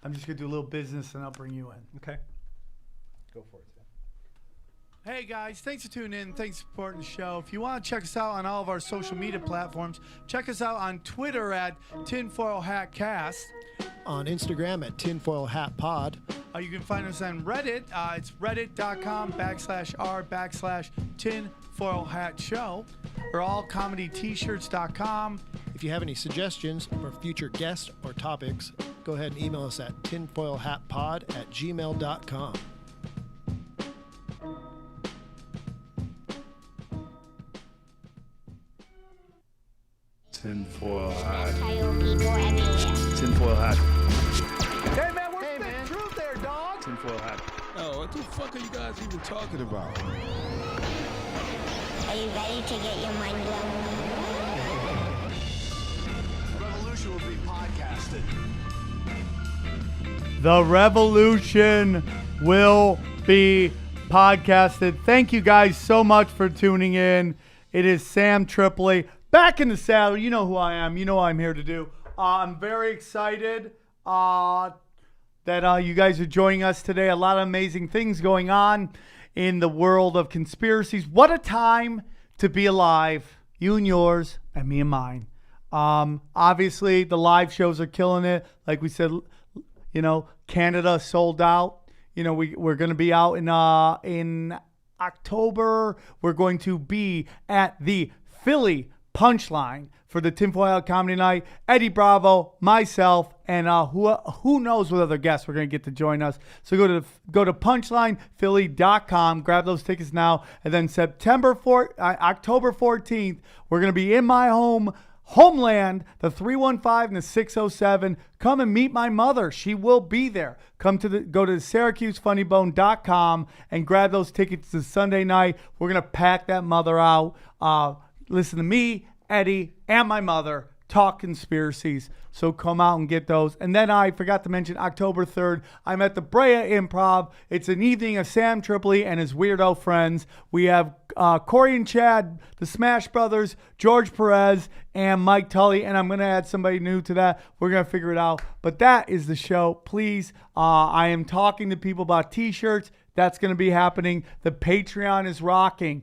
I'm just going to do a little business and I'll bring you in. Okay. Go for it, Sam. Hey guys, thanks for tuning in. Thanks for supporting the show. If you want to check us out on all of our social media platforms, check us out on Twitter at Tinfoil Hat Cast. On Instagram at Tinfoil Hat Pod. You can find us on Reddit. It's reddit.com/r/tinfoil hat show. Or allcomedyt-shirts.com. If you have any suggestions for future guests or topics, go ahead and email us at tinfoilhatpod@gmail.com. Tinfoil hat. People everywhere. Tinfoil hat. Hey man, where's the truth there, dog? Tinfoil hat. Oh, what the fuck are you guys even talking about? Are you ready to get your mind blown? Revolution will be podcasted. The revolution will be podcasted. Thank you guys so much for tuning in. It is Sam Tripoli. Back in the saddle. You know who I am. You know what I'm here to do. I'm very excited that you guys are joining us today. A lot of amazing things going on in the world of conspiracies. What a time to be alive. You and yours and me and mine. Obviously, the live shows are killing it. Like we said, you know, Canada sold out. You know, we're going to be out in October. We're going to be at the Philly Punchline for the Tinfoil Hat Comedy Night. Eddie Bravo, myself, and who knows what other guests we're going to get to join us. So go to punchlinephilly.com, grab those tickets now, and then October 14th, we're going to be in my homeland, the 315 and the 607. Come and meet my mother. She will be there. Go to SyracuseFunnyBone.com and grab those tickets to Sunday night. We're going to pack that mother out. Listen to me, Eddie, and my mother talk conspiracies. So come out and get those. And then I forgot to mention October 3rd, I'm at the Brea Improv. It's an evening of Sam Tripoli and his weirdo friends. We have Corey and Chad, the Smash Brothers, George Perez, and Mike Tully. And I'm going to add somebody new to that. We're going to figure it out. But that is the show. Please, I am talking to people about T-shirts. That's going to be happening. The Patreon is rocking.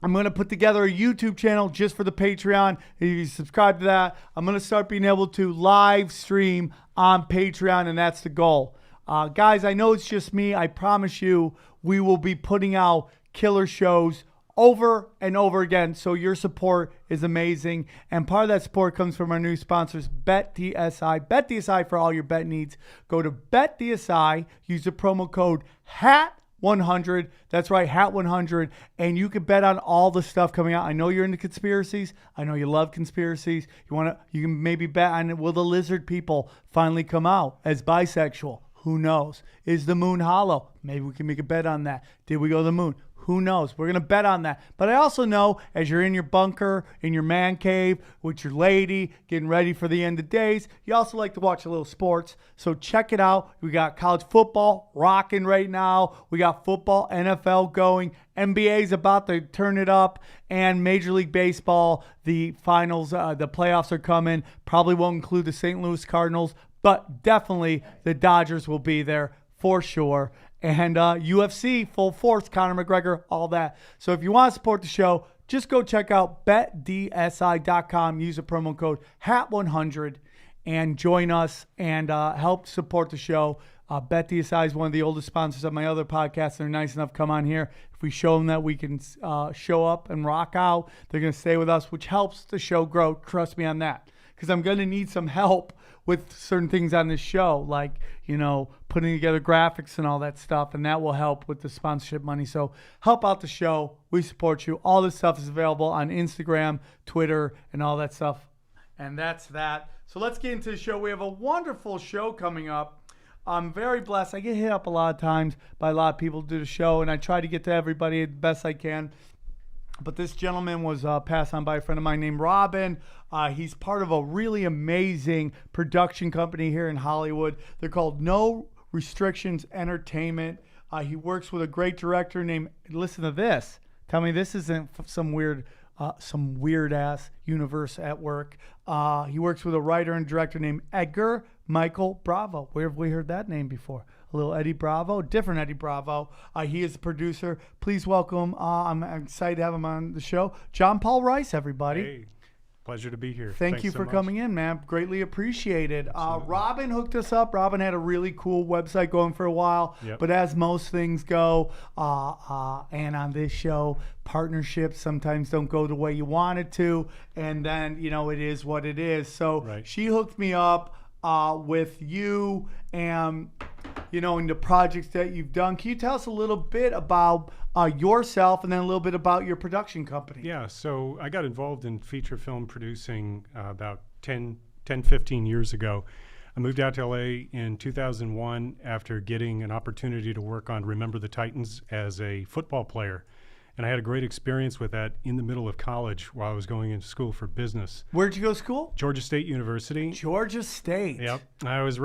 I'm going to put together a YouTube channel just for the Patreon. If you subscribe to that, I'm going to start being able to live stream on Patreon, and that's the goal. Guys, I know it's just me. I promise you we will be putting out killer shows over and over again, so your support is amazing. And part of that support comes from our new sponsors, BetDSI. BetDSI for all your bet needs. Go to BetDSI, use the promo code HAT100. That's right, HAT100. And you can bet on all the stuff coming out. I know you're into conspiracies. I know you love conspiracies. You can maybe bet on, will the lizard people finally come out as bisexual? Who knows? Is the moon hollow? Maybe we can make a bet on that. Did we go to the moon? Who knows? We're going to bet on that. But I also know as you're in your bunker, in your man cave, with your lady, getting ready for the end of days, you also like to watch a little sports. So check it out. We got college football rocking right now. We got football, NFL going. NBA's about to turn it up. And Major League Baseball, the finals, the playoffs are coming. Probably won't include the St. Louis Cardinals, but definitely the Dodgers will be there for sure. And UFC, full force, Conor McGregor, all that. So if you want to support the show, just go check out betdsi.com. Use the promo code HAT100 and join us and help support the show. BetDSI is one of the oldest sponsors of my other podcasts. They're nice enough to come on here. If we show them that we can show up and rock out, they're going to stay with us, which helps the show grow. Trust me on that. Because I'm going to need some help with certain things on this show, like, putting together graphics and all that stuff, and that will help with the sponsorship money. So help out the show. We support you. All this stuff is available on Instagram, Twitter, and all that stuff. And that's that. So let's get into the show. We have a wonderful show coming up. I'm very blessed. I get hit up a lot of times by a lot of people to do the show, and I try to get to everybody the best I can. But this gentleman was passed on by a friend of mine named Robin. He's part of a really amazing production company here in Hollywood. They're called No Restrictions Entertainment. He works with a great director named, listen to this. Tell me this isn't some weird ass universe at work. He works with a writer and director named Edgar Michael Bravo. Where have we heard that name before? A little Eddie Bravo, different Eddie Bravo. He is the producer. Please welcome, I'm excited to have him on the show, John Paul Rice, everybody. Hey, pleasure to be here. Thank you so for much. coming in, man. Greatly appreciated. Robin hooked us up. Robin had a really cool website going for a while. Yep. But as most things go, and on this show, partnerships sometimes don't go the way you want it to. And then, it is what it is. So Right. she hooked me up with you and, in the projects that you've done. Can you tell us a little bit about yourself and then a little bit about your production company? Yeah, so I got involved in feature film producing about 15 years ago. I moved out to LA in 2001 after getting an opportunity to work on Remember the Titans as a football player. And I had a great experience with that in the middle of college while I was going into school for business. Where'd you go to school? Georgia State University. Georgia State. Yep. I was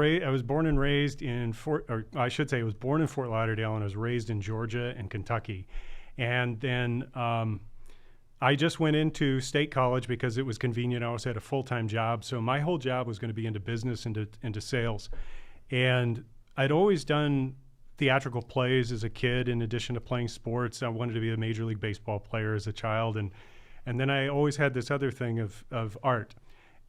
born and raised in I was born in Fort Lauderdale and I was raised in Georgia and Kentucky. And then I just went into state college because it was convenient. I also had a full-time job. So my whole job was going to be into business, into sales. And I'd always done theatrical plays as a kid in addition to playing sports. I wanted to be a Major League Baseball player as a child. And then I always had this other thing of art.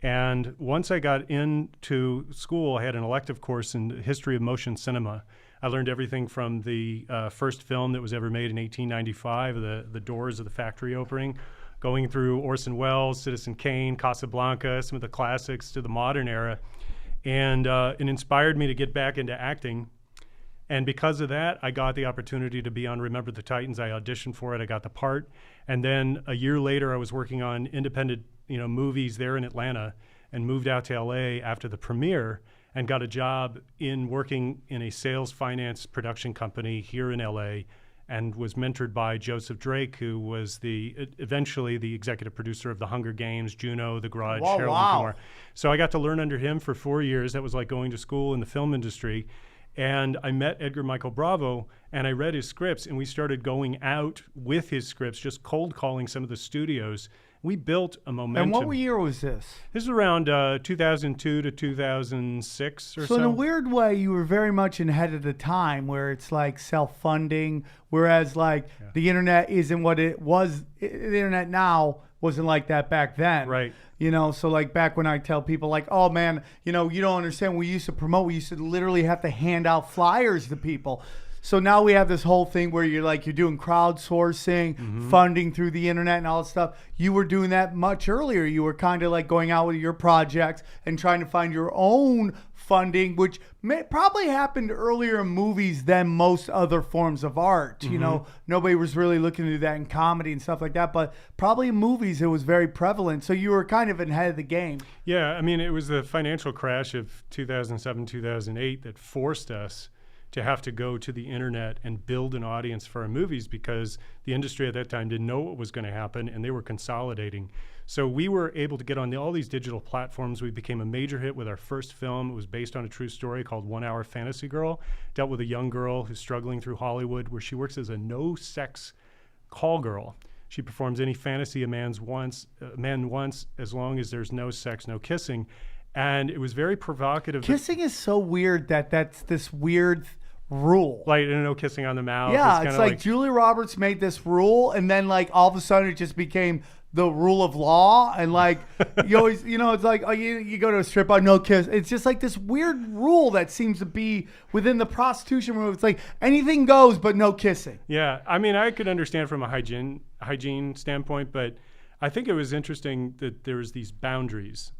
And once I got into school, I had an elective course in the history of motion cinema. I learned everything from the first film that was ever made in 1895, the doors of the factory opening, going through Orson Welles, Citizen Kane, Casablanca, some of the classics to the modern era. And it inspired me to get back into acting. And because of that, I got the opportunity to be on Remember the Titans. I auditioned for it. I got the part. And then a year later, I was working on independent, movies there in Atlanta and moved out to LA after the premiere and got a job working in a sales finance production company here in LA and was mentored by Joseph Drake, who was eventually the executive producer of The Hunger Games, Juno, The Grudge, Wow, Harold wow. and Kumar. So I got to learn under him for 4 years. That was like going to school in the film industry. And I met Edgar Michael Bravo, and I read his scripts, and we started going out with his scripts, just cold calling some of the studios. We built a momentum. And what year was this? This is around 2002 to 2006 or so. So in a weird way, you were very much ahead of the time where it's like self-funding, whereas like the internet isn't what it was. The internet now wasn't like that back then. Right. So like back when I tell people like, oh man, you don't understand. We used to promote. We used to literally have to hand out flyers to people. So now we have this whole thing where you're doing crowdsourcing, funding through the internet and all that stuff. You were doing that much earlier. You were kind of like going out with your projects and trying to find your own funding, which probably happened earlier in movies than most other forms of art. Nobody was really looking to do that in comedy and stuff like that, but probably in movies it was very prevalent. So you were kind of ahead of the game. Yeah, I mean, it was the financial crash of 2007, 2008 that forced us to have to go to the internet and build an audience for our movies because the industry at that time didn't know what was going to happen and they were consolidating. So we were able to get on all these digital platforms. We became a major hit with our first film. It was based on a true story called 1 Hour Fantasy Girl. Dealt with a young girl who's struggling through Hollywood where she works as a no-sex call girl. She performs any fantasy a man wants as long as there's no sex, no kissing. And it was very provocative. Kissing is so weird that's this weird rule. Like, no kissing on the mouth. Yeah, it's it's like Julia Roberts made this rule, and then like all of a sudden it just became the rule of law. And like you always, it's like, oh, you go to a strip bar, no kiss. It's just like this weird rule that seems to be within the prostitution room. It's like anything goes, but no kissing. Yeah, I mean, I could understand from a hygiene standpoint, but I think it was interesting that there was these boundaries,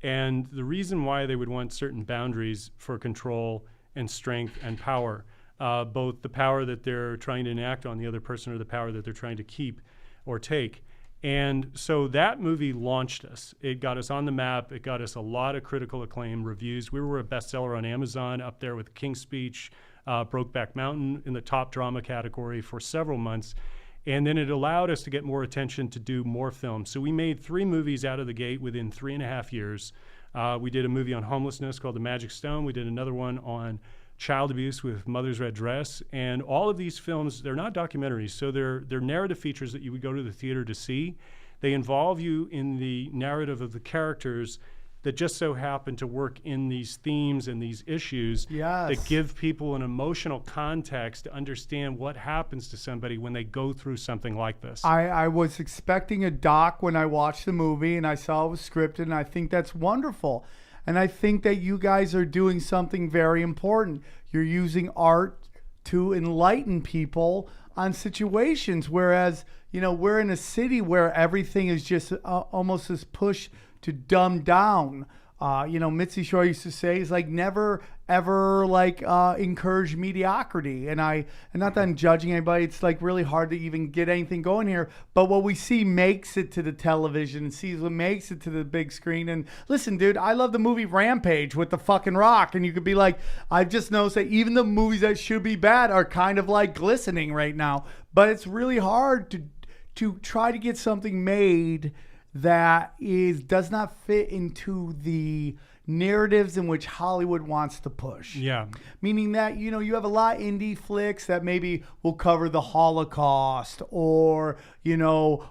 and the reason why they would want certain boundaries for control and strength and power, both the power that they're trying to enact on the other person or the power that they're trying to keep or take. And so that movie launched us. It got us on the map. It got us a lot of critical acclaim, reviews. We were a bestseller on Amazon, up there with King's Speech, Brokeback Mountain in the top drama category for several months. And then it allowed us to get more attention to do more films. So we made 3 movies out of the gate within 3.5 years. We did a movie on homelessness called The Magic Stone. We did another one on child abuse with Mother's Red Dress. And all of these films, they're not documentaries, so they're narrative features that you would go to the theater to see. They involve you in the narrative of the characters. that just so happen to work in these themes and these issues that give people an emotional context to understand what happens to somebody when they go through something like this. I was expecting a doc when I watched the movie, and I saw it was scripted, and I think that's wonderful. And I think that you guys are doing something very important. You're using art to enlighten people on situations, whereas, you know, we're in a city where everything is just almost this push to dumb down. You know, Mitzi Shore used to say, is like never ever like encourage mediocrity. And not that I'm judging anybody, it's like really hard to even get anything going here. But what we see makes it to the television, sees what makes it to the big screen. And listen, dude, I love the movie Rampage with the fucking Rock. And you could be like, I've just noticed that even the movies that should be bad are kind of like glistening right now. But it's really hard to try to get something made that does not fit into the narratives in which Hollywood wants to push. Yeah. Meaning that, you know, you have a lot of indie flicks that maybe will cover the Holocaust or, you know,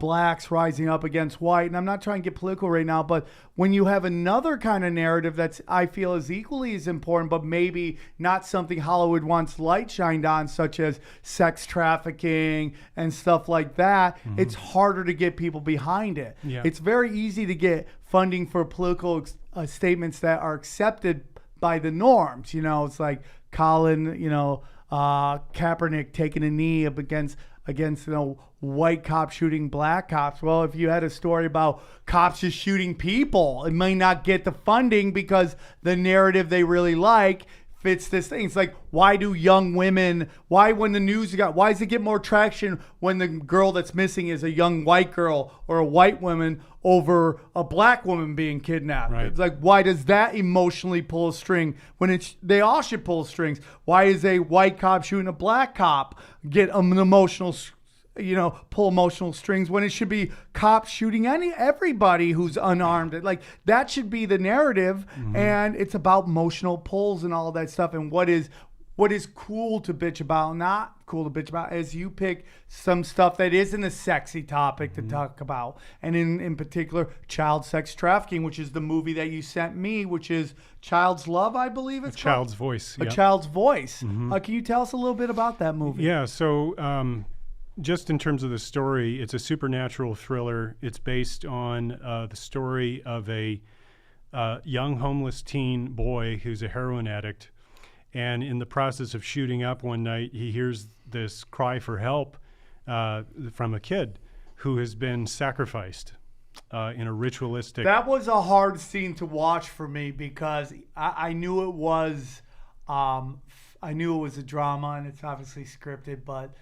blacks rising up against white. And I'm not trying to get political right now, but when you have another kind of narrative that's, I feel, is equally as important, but maybe not something Hollywood wants light shined on, such as sex trafficking and stuff like that, it's harder to get people behind it. Yeah. It's very easy to get funding for political statements that are accepted by the norms. You know, it's like Colin, you know, Kaepernick taking a knee up against you know, white cops shooting black cops. Well, if you had a story about cops just shooting people, it may not get the funding because the narrative they really like fits this thing. It's like, why do young women, why does it get more traction when the girl that's missing is a young white girl or a white woman over a black woman being kidnapped? Right. It's like, why does that emotionally pull a string when they all should pull strings? Why is a white cop shooting a black cop get an emotional, you know, pull emotional strings when it should be cops shooting everybody who's unarmed? Like, that should be the narrative. And it's about emotional pulls and all that stuff. And what is cool to bitch about, not cool to bitch about, is you pick some stuff that isn't a sexy topic to talk about. And in particular, child sex trafficking, which is the movie that you sent me, which is Child's Love, I believe it's called. Child's Voice. A Yeah. Child's Voice. Can you tell us a little bit about that movie? Yeah, so just in terms of the story, it's a supernatural thriller. It's based on the story of a young homeless teen boy who's a heroin addict. And in the process of shooting up one night, he hears this cry for help from a kid who has been sacrificed in a ritualistic... That was a hard scene to watch for me because I knew it was a drama, and it's obviously scripted, but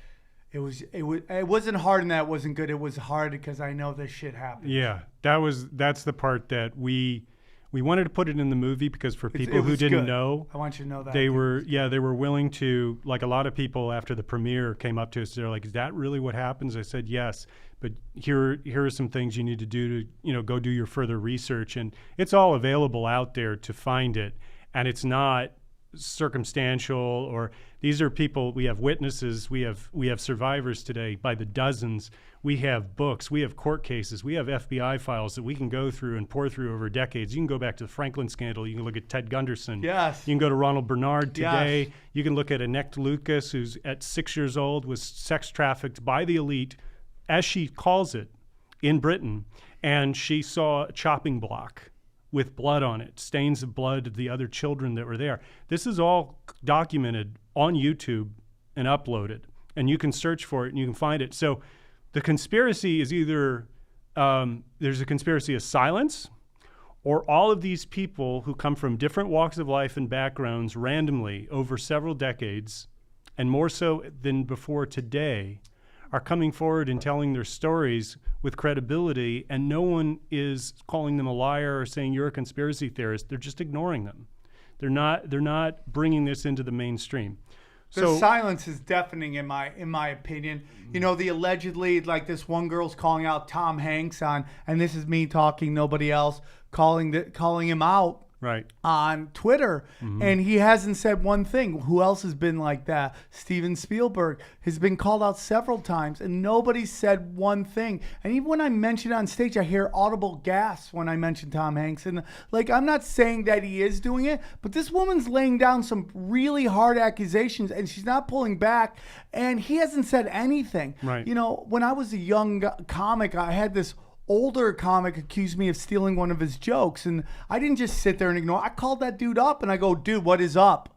it wasn't hard and that wasn't good. It was hard because I know this shit happened. Yeah, that's the part that we wanted to put it in the movie because for people who didn't know, I want you to know that they were willing to, like a lot of people after the premiere came up to us. They're like, "Is that really what happens?" I said, "Yes, but here are some things you need to do to, you know, go do your further research, and it's all available out there to find it, and it's not circumstantial, or these are people, we have witnesses, we have survivors today by the dozens, we have books, we have court cases, we have FBI files that we can go through and pour through over decades. You can go back to the Franklin scandal, you can look at Ted Gunderson, Yes, you can go to Ronald Bernard today, yes. You can look at Annette Lucas, who's at 6 years old, was sex trafficked by the elite, as she calls it, in Britain, and she saw a chopping block with blood on it, stains of blood of the other children that were there. This is all documented on YouTube and uploaded, and you can search for it and you can find it. So the conspiracy is either there's a conspiracy of silence, or all of these people who come from different walks of life and backgrounds randomly over several decades, and more so than before today, are coming forward and telling their stories with credibility, and no one is calling them a liar or saying you're a conspiracy theorist. They're just ignoring them. They're not bringing this into the mainstream. The silence is deafening in my opinion. You know, the allegedly, like, this one girl's calling out Tom Hanks on, and this is me talking, nobody else, calling him out Right. on Twitter, and he hasn't said one thing. Who else has been like that? Steven Spielberg has been called out several times, and nobody said one thing. And even when I mention it on stage, I hear audible gasps when I mention Tom Hanks. And like, I'm not saying that he is doing it, but this woman's laying down some really hard accusations, and she's not pulling back. And he hasn't said anything. Right. You know, when I was a young comic, I had this older comic accused me of stealing one of his jokes, and I didn't just sit there and ignore. I called that dude up and I go, dude, what is up?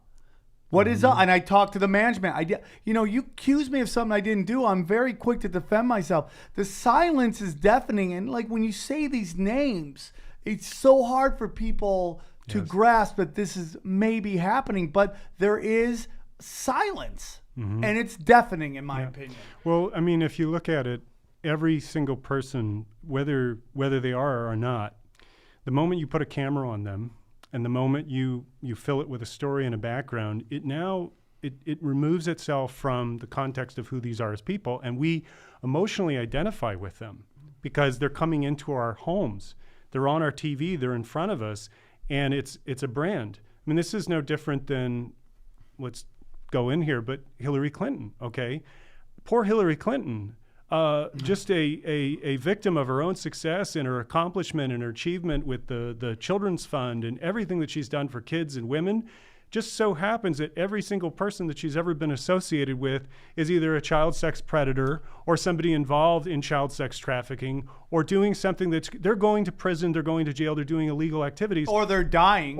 What is up? And I talked to the management. You accuse me of something I didn't do. I'm very quick to defend myself. The silence is deafening, and like when you say these names, it's so hard for people to grasp that this is maybe happening, but there is silence, and it's deafening in my opinion. Well, I mean, if you look at it, every single person, whether they are or not, the moment you put a camera on them and the moment you fill it with a story and a background, it removes itself from the context of who these are as people, and we emotionally identify with them because they're coming into our homes. They're on our TV, they're in front of us, and it's a brand. I mean, this is no different than, let's go in here, but Hillary Clinton, okay? Poor Hillary Clinton. Just a victim of her own success and her accomplishment and her achievement with the Children's Fund and everything that she's done for kids and women. Just so happens that every single person that she's ever been associated with is either a child sex predator or somebody involved in child sex trafficking or doing something they're going to prison, they're going to jail, they're doing illegal activities. Or they're dying.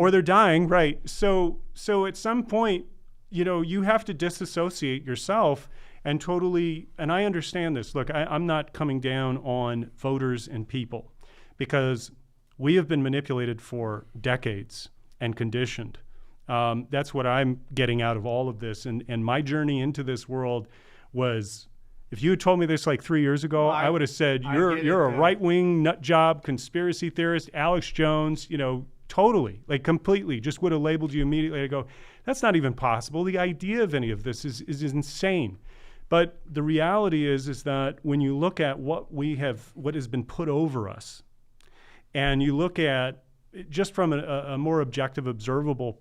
Right. So at some point, you have to disassociate yourself and totally, and I understand this. Look, I'm not coming down on voters and people because we have been manipulated for decades and conditioned. That's what I'm getting out of all of this. And my journey into this world was, if you had told me this like 3 years ago, Well, I would have said, you're a right-wing nut job, conspiracy theorist, Alex Jones, totally, like completely, just would have labeled you immediately. I go, that's not even possible. The idea of any of this is insane. But the reality is that when you look at what has been put over us, and you look at just from a more objective, observable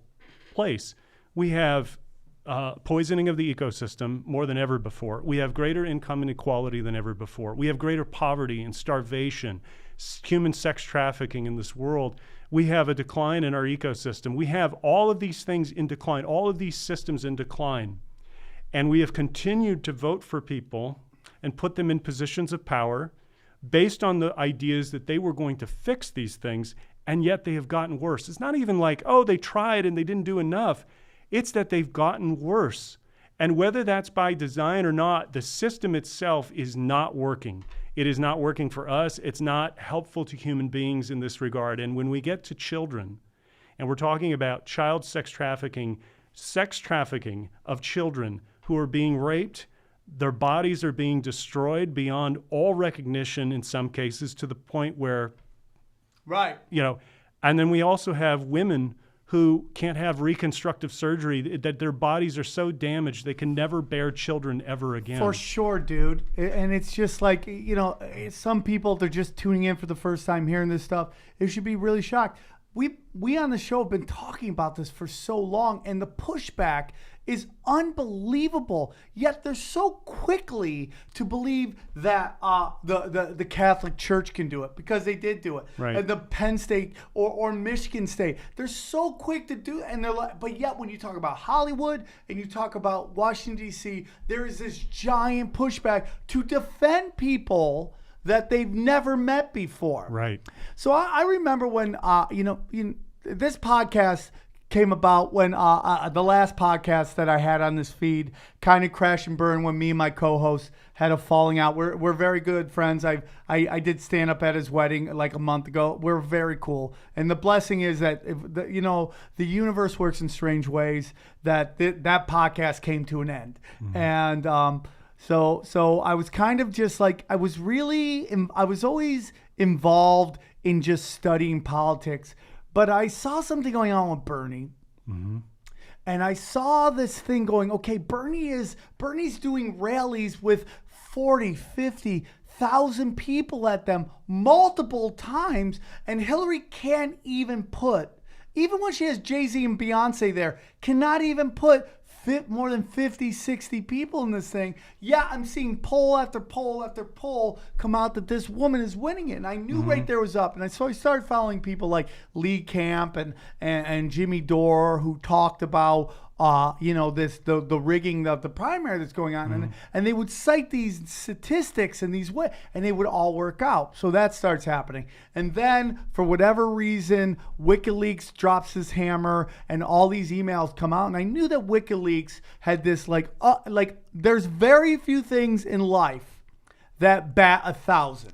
place, we have poisoning of the ecosystem more than ever before. We have greater income inequality than ever before. We have greater poverty and starvation, human sex trafficking in this world. We have a decline in our ecosystem. We have all of these things in decline, all of these systems in decline. And we have continued to vote for people and put them in positions of power based on the ideas that they were going to fix these things, and yet they have gotten worse. It's not even like, oh, they tried and they didn't do enough. It's that they've gotten worse. And whether that's by design or not, the system itself is not working. It is not working for us. It's not helpful to human beings in this regard. And when we get to children, and we're talking about child sex trafficking of children who are being raped, their bodies are being destroyed beyond all recognition in some cases, to the point where, Right. And then we also have women who can't have reconstructive surgery, that their bodies are so damaged they can never bear children ever again. For sure, dude. And it's just like, some people, they're just tuning in for the first time hearing this stuff. They should be really shocked. We on the show have been talking about this for so long, and the pushback is unbelievable. Yet they're so quickly to believe that the Catholic Church can do it, because they did do it. Right. And the Penn State or Michigan State, they're so quick to do it. And they're like, but yet when you talk about Hollywood and you talk about Washington, D.C., there is this giant pushback to defend people that they've never met before. Right. So I remember when, this podcast came about when the last podcast that I had on this feed kind of crashed and burned when me and my co-host had a falling out. We're very good friends. I did stand up at his wedding like a month ago. We're very cool. And the blessing is that, the universe works in strange ways, that podcast came to an end. Mm-hmm. And so I was kind of just like, I was always involved in just studying politics, but I saw something going on with Bernie. Mm-hmm. And I saw this thing going, okay, Bernie's doing rallies with 40, 50,000 people at them multiple times, and Hillary can't even put even when she has Jay-Z and Beyonce there, cannot even put more than 50, 60 people in this thing. Yeah, I'm seeing poll after poll after poll come out that this woman is winning it. And I knew right there was up. And so I started following people like Lee Camp and Jimmy Dore, who talked about the rigging of the primary that's going on, and they would cite these statistics and and they would all work out. So that starts happening, and then for whatever reason, WikiLeaks drops his hammer, and all these emails come out. And I knew that WikiLeaks had this like there's very few things in life that bat 1,000.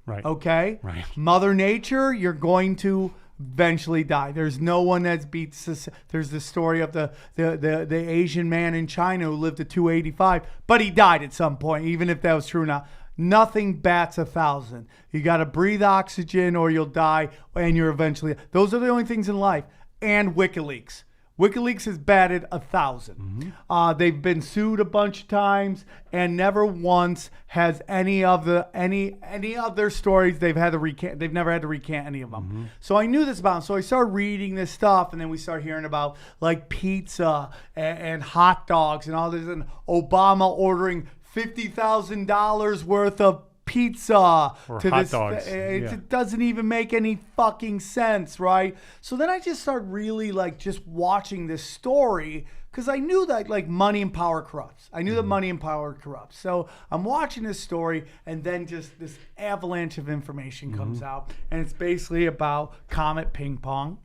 Right. Okay. Right. Mother Nature, you're going to eventually die. There's no one that's beats this. There's the story of the Asian man in China who lived to 285, but he died at some point, even if that was true or not. Nothing bats 1,000. You got to breathe oxygen or you'll die, and you're eventually. Those are the only things in life. And WikiLeaks. WikiLeaks has batted 1,000. They've been sued a bunch of times, and never once has any of their stories they've had to recant. They've never had to recant any of them. So I knew this about them. So I started reading this stuff, and then we started hearing about like pizza and hot dogs and all this, and Obama ordering $50,000 worth of pizza or to hot this. dogs. It doesn't even make any fucking sense, right? So then I just started really like just watching this story because I knew that like money and power corrupts. I knew that money and power corrupts. So I'm watching this story, and then just this avalanche of information comes out, and it's basically about Comet Ping Pong.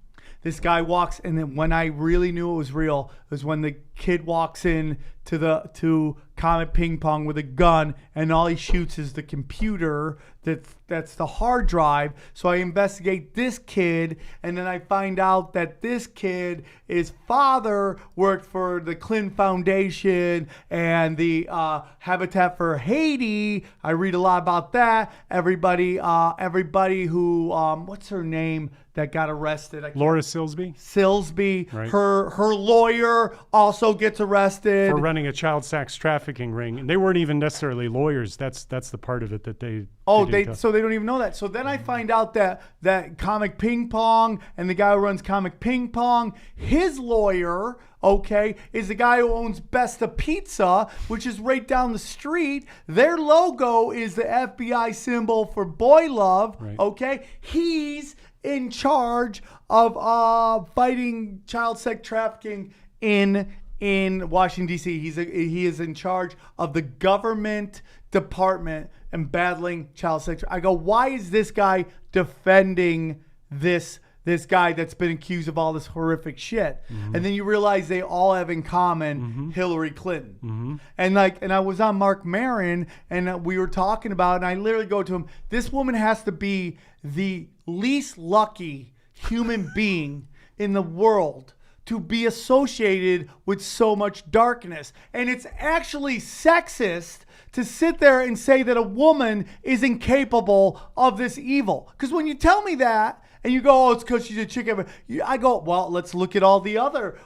This guy walks, and then when I really knew it was real was when the kid walks in to Comet Ping Pong with a gun, and all he shoots is the computer that's the hard drive. So I investigate this kid, and then I find out that this kid, his father worked for the Clinton Foundation and the Habitat for Haiti. I read a lot about that. Everybody who what's her name that got arrested? Laura Silsby, right. Right. Her lawyer also gets arrested for running a child sex trafficking ring, and they weren't even necessarily lawyers. That's the part of it that they. So they don't even know that. So then I find out that Comic Ping Pong and the guy who runs Comic Ping Pong, his lawyer, is the guy who owns Besta Pizza, which is right down the street. Their logo is the FBI symbol for boy love. Right. He's in charge of fighting child sex trafficking in Washington, D.C. He is in charge of the government department and battling child sex. I go, why is this guy defending this guy that's been accused of all this horrific shit? And then you realize they all have in common Hillary Clinton. And I was on Mark Maron, and we were talking about, and I literally go to him, this woman has to be the least lucky human being in the world to be associated with so much darkness. And it's actually sexist to sit there and say that a woman is incapable of this evil. Because when you tell me that, and you go, oh, it's because she's a chick. I go, well, let's look at all the other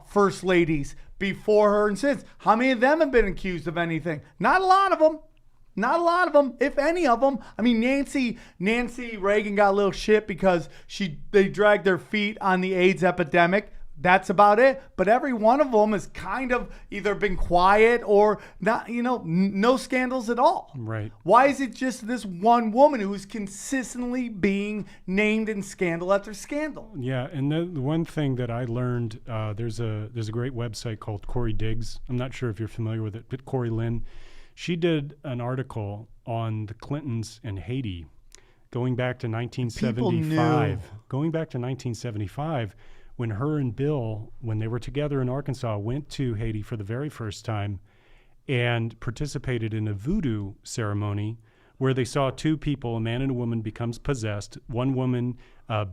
first ladies before her and since. How many of them have been accused of anything? Not a lot of them. Not a lot of them, if any of them. I mean, Nancy Reagan got a little shit because they dragged their feet on the AIDS epidemic. That's about it. But every one of them has kind of either been quiet or not, no scandals at all. Right. Why is it just this one woman who's consistently being named in scandal after scandal? Yeah, and the one thing that I learned, there's a great website called Corey Diggs. I'm not sure if you're familiar with it, but Corey Lynn. She did an article on the Clintons and Haiti going back to 1975. Going back to 1975, when her and Bill, when they were together in Arkansas, went to Haiti for the very first time and participated in a voodoo ceremony where they saw two people, a man and a woman, becomes possessed. One woman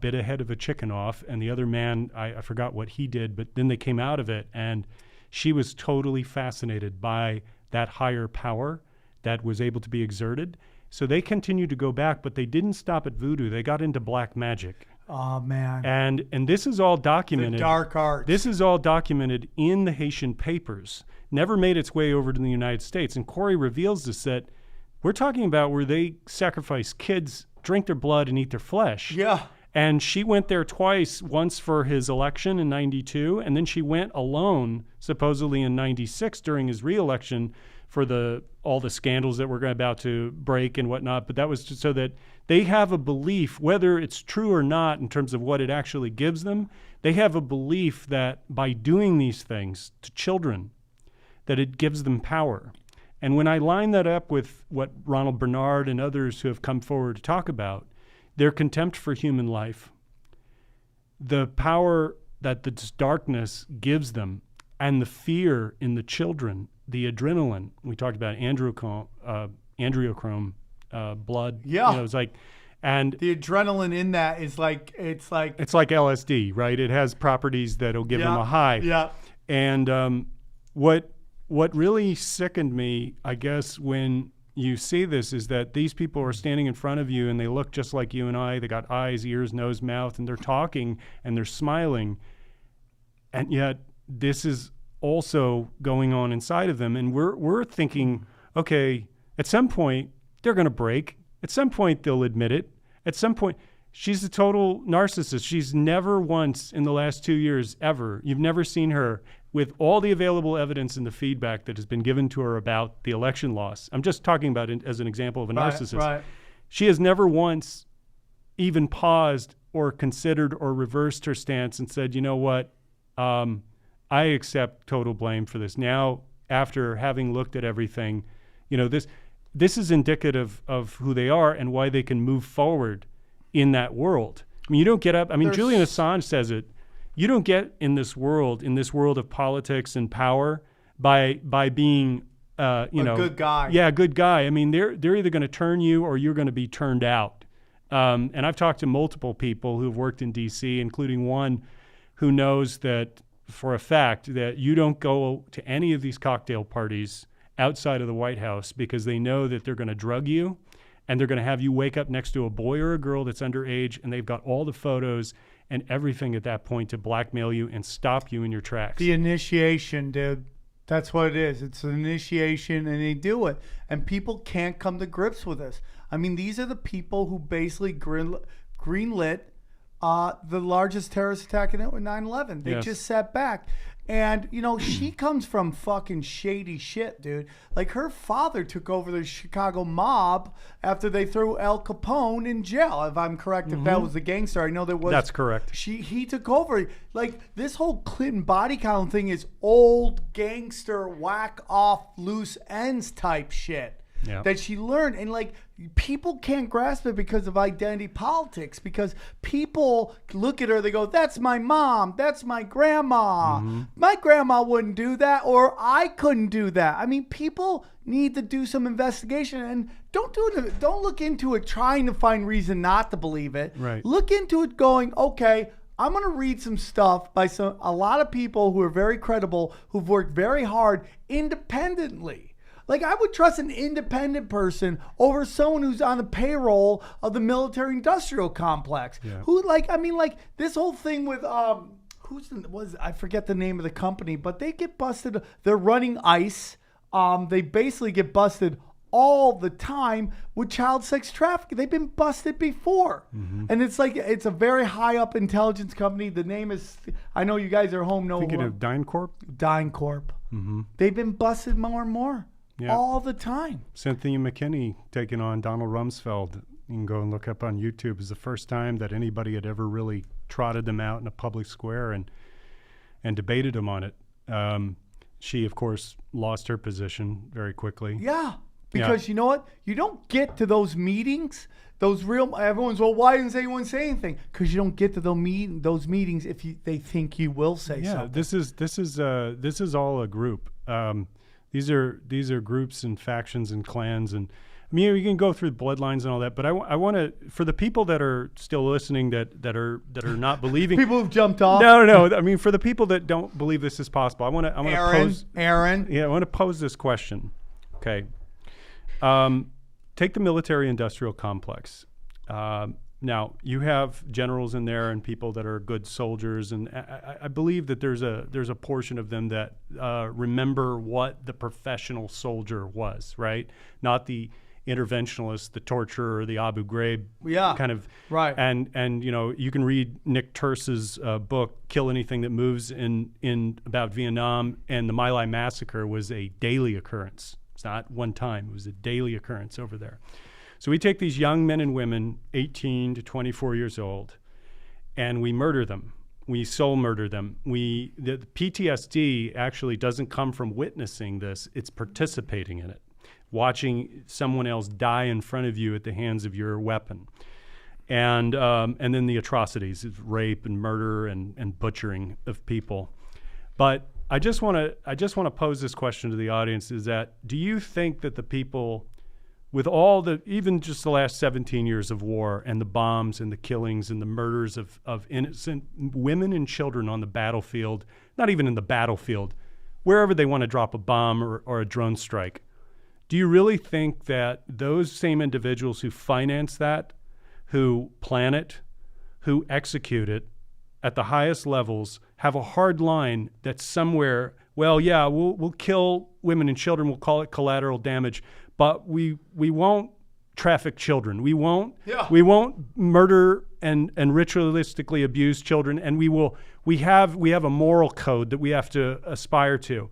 bit a head of a chicken off, and the other man, I forgot what he did, but then they came out of it, and she was totally fascinated by that higher power that was able to be exerted. So they continued to go back, but they didn't stop at voodoo. They got into black magic. Oh, man. And this is all documented. The dark arts. This is all documented in the Haitian papers. Never made its way over to the United States. And Corey reveals this, that we're talking about where they sacrifice kids, drink their blood, and eat their flesh. Yeah. And she went there twice, once for his election in 92, and then she went alone, supposedly in 96 during his re-election for all the scandals that were about to break and whatnot. But that was just so that they have a belief, whether it's true or not in terms of what it actually gives them, they have a belief that by doing these things to children, that it gives them power. And when I line that up with what Ronald Bernard and others who have come forward to talk about, their contempt for human life, the power that this darkness gives them, and the fear in the children, the adrenaline. We talked about androchrome blood. Yeah. It's like, and The adrenaline in that is like, it's like LSD, right? It has properties that'll give them a high. Yeah. And what really sickened me, I guess, when you see this is that these people are standing in front of you and they look just like you and I. They got eyes, ears, nose, mouth, and they're talking and they're smiling. And yet this is also going on inside of them. And we're thinking, okay, at some point they're going to break. At some point they'll admit it. At some point, she's a total narcissist. She's never once in the last 2 years ever, you've never seen her with all the available evidence and the feedback that has been given to her about the election loss. I'm just talking about it as an example of a narcissist. Right. She has never once even paused or considered or reversed her stance and said, you know what, I accept total blame for this. Now, after having looked at everything, this is indicative of who they are and why they can move forward in that world. I mean, you don't get up. I mean, Julian Assange says it. You don't get in this world of politics and power by being, a good guy. Yeah, a good guy. I mean, they're either going to turn you or you're going to be turned out. And I've talked to multiple people who've worked in D.C., including one who knows that for a fact that you don't go to any of these cocktail parties outside of the White House because they know that they're going to drug you and they're going to have you wake up next to a boy or a girl that's underage, and they've got all the photos and everything at that point to blackmail you and stop you in your tracks. The initiation, dude. That's what it is. It's an initiation, and they do it. And people can't come to grips with this. I mean, these are the people who basically greenlit the largest terrorist attack in 9/11. They just sat back. And, she comes from fucking shady shit, dude. Like, her father took over the Chicago mob after they threw Al Capone in jail, if I'm correct, if that was the gangster. I know there was. That's correct. He took over. Like, this whole Clinton body count thing is old gangster, whack off loose ends type shit. Yeah. That she learned. And like, people can't grasp it because of identity politics, because people look at her, they go, that's my mom, that's my grandma. My grandma wouldn't do that, or I couldn't do that. I mean, people need to do some investigation, and don't look into it trying to find reason not to believe it. Right. Look into it going, okay, I'm going to read some stuff by a lot of people who are very credible, who've worked very hard independently. Like, I would trust an independent person over someone who's on the payroll of the military-industrial complex. Yeah. Who, this whole thing with, I forget the name of the company, but they get busted. They're running ICE. They basically get busted all the time with child sex trafficking. They've been busted before. And it's a very high-up intelligence company. The name is, I know you guys are home. Thinking of DynCorp? DynCorp. They've been busted more and more. Yeah. All the time. Cynthia McKinney taking on Donald Rumsfeld. You can go and look up on YouTube. It's the first time that anybody had ever really trotted them out in a public square and debated them on it. She, of course, lost her position very quickly. Yeah, because you know what? You don't get to those meetings. Everyone's, well, why didn't anyone say anything? Because you don't get to those meetings if they think you will say something. Yeah, this is all a group. These are groups and factions and clans, and I mean, you can go through bloodlines and all that. But I want to, for the people that are still listening that are not believing, people who've jumped off. No. I mean, for the people that don't believe this is possible, I want to pose. Aaron. Yeah, I want to pose this question. Okay, take the military-industrial complex. Now, you have generals in there and people that are good soldiers, and I believe that there's a portion of them that remember what the professional soldier was, right? Not the interventionalists, the torturer, the Abu Ghraib Yeah. kind of. Right. And you know, you can read Nick Turse's book, Kill Anything That Moves, in about Vietnam, and the My Lai massacre was a daily occurrence. It's not one time. It was a daily occurrence over there. So we take these young men and women, 18 to 24 years old, and we murder them. We soul murder them. The PTSD actually doesn't come from witnessing this. It's participating in it, watching someone else die in front of you at the hands of your weapon. And then the atrocities of rape and murder and butchering of people. But I just want to pose this question to the audience: is that, do you think that the people, with all the, even just the last 17 years of war and the bombs and the killings and the murders of innocent women and children on the battlefield, not even in the battlefield, wherever they want to drop a bomb or a drone strike, do you really think that those same individuals who finance that, who plan it, who execute it at the highest levels, have a hard line that somewhere, well, yeah, we'll kill women and children, we'll call it collateral damage, but we won't traffic children. We won't murder and ritualistically abuse children, and we have a moral code that we have to aspire to.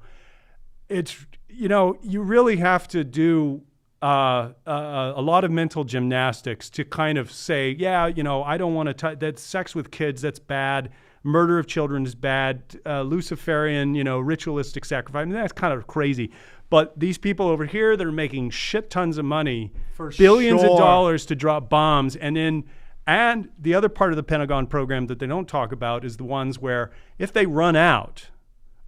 It's, you know, you really have to do a lot of mental gymnastics to kind of say, yeah, you know, I don't want to that's sex with kids, that's bad. Murder of children is bad. Luciferian, you know, ritualistic sacrifice. I mean, that's kind of crazy. But these people over here that are making shit tons of money, billions of dollars to drop bombs, and the other part of the Pentagon program that they don't talk about is the ones where if they run out,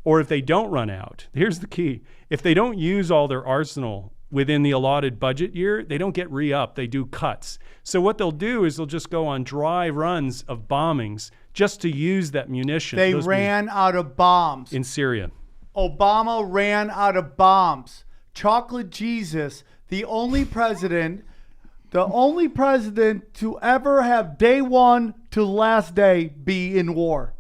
or if they don't run out, here's the key: if they don't use all their arsenal within the allotted budget year, they don't get re-up, they do cuts. So what they'll do is they'll just go on dry runs of bombings just to use that munition. They ran out of bombs. In Syria. Obama ran out of bombs. Chocolate Jesus, the only president to ever have day one to last day be in war.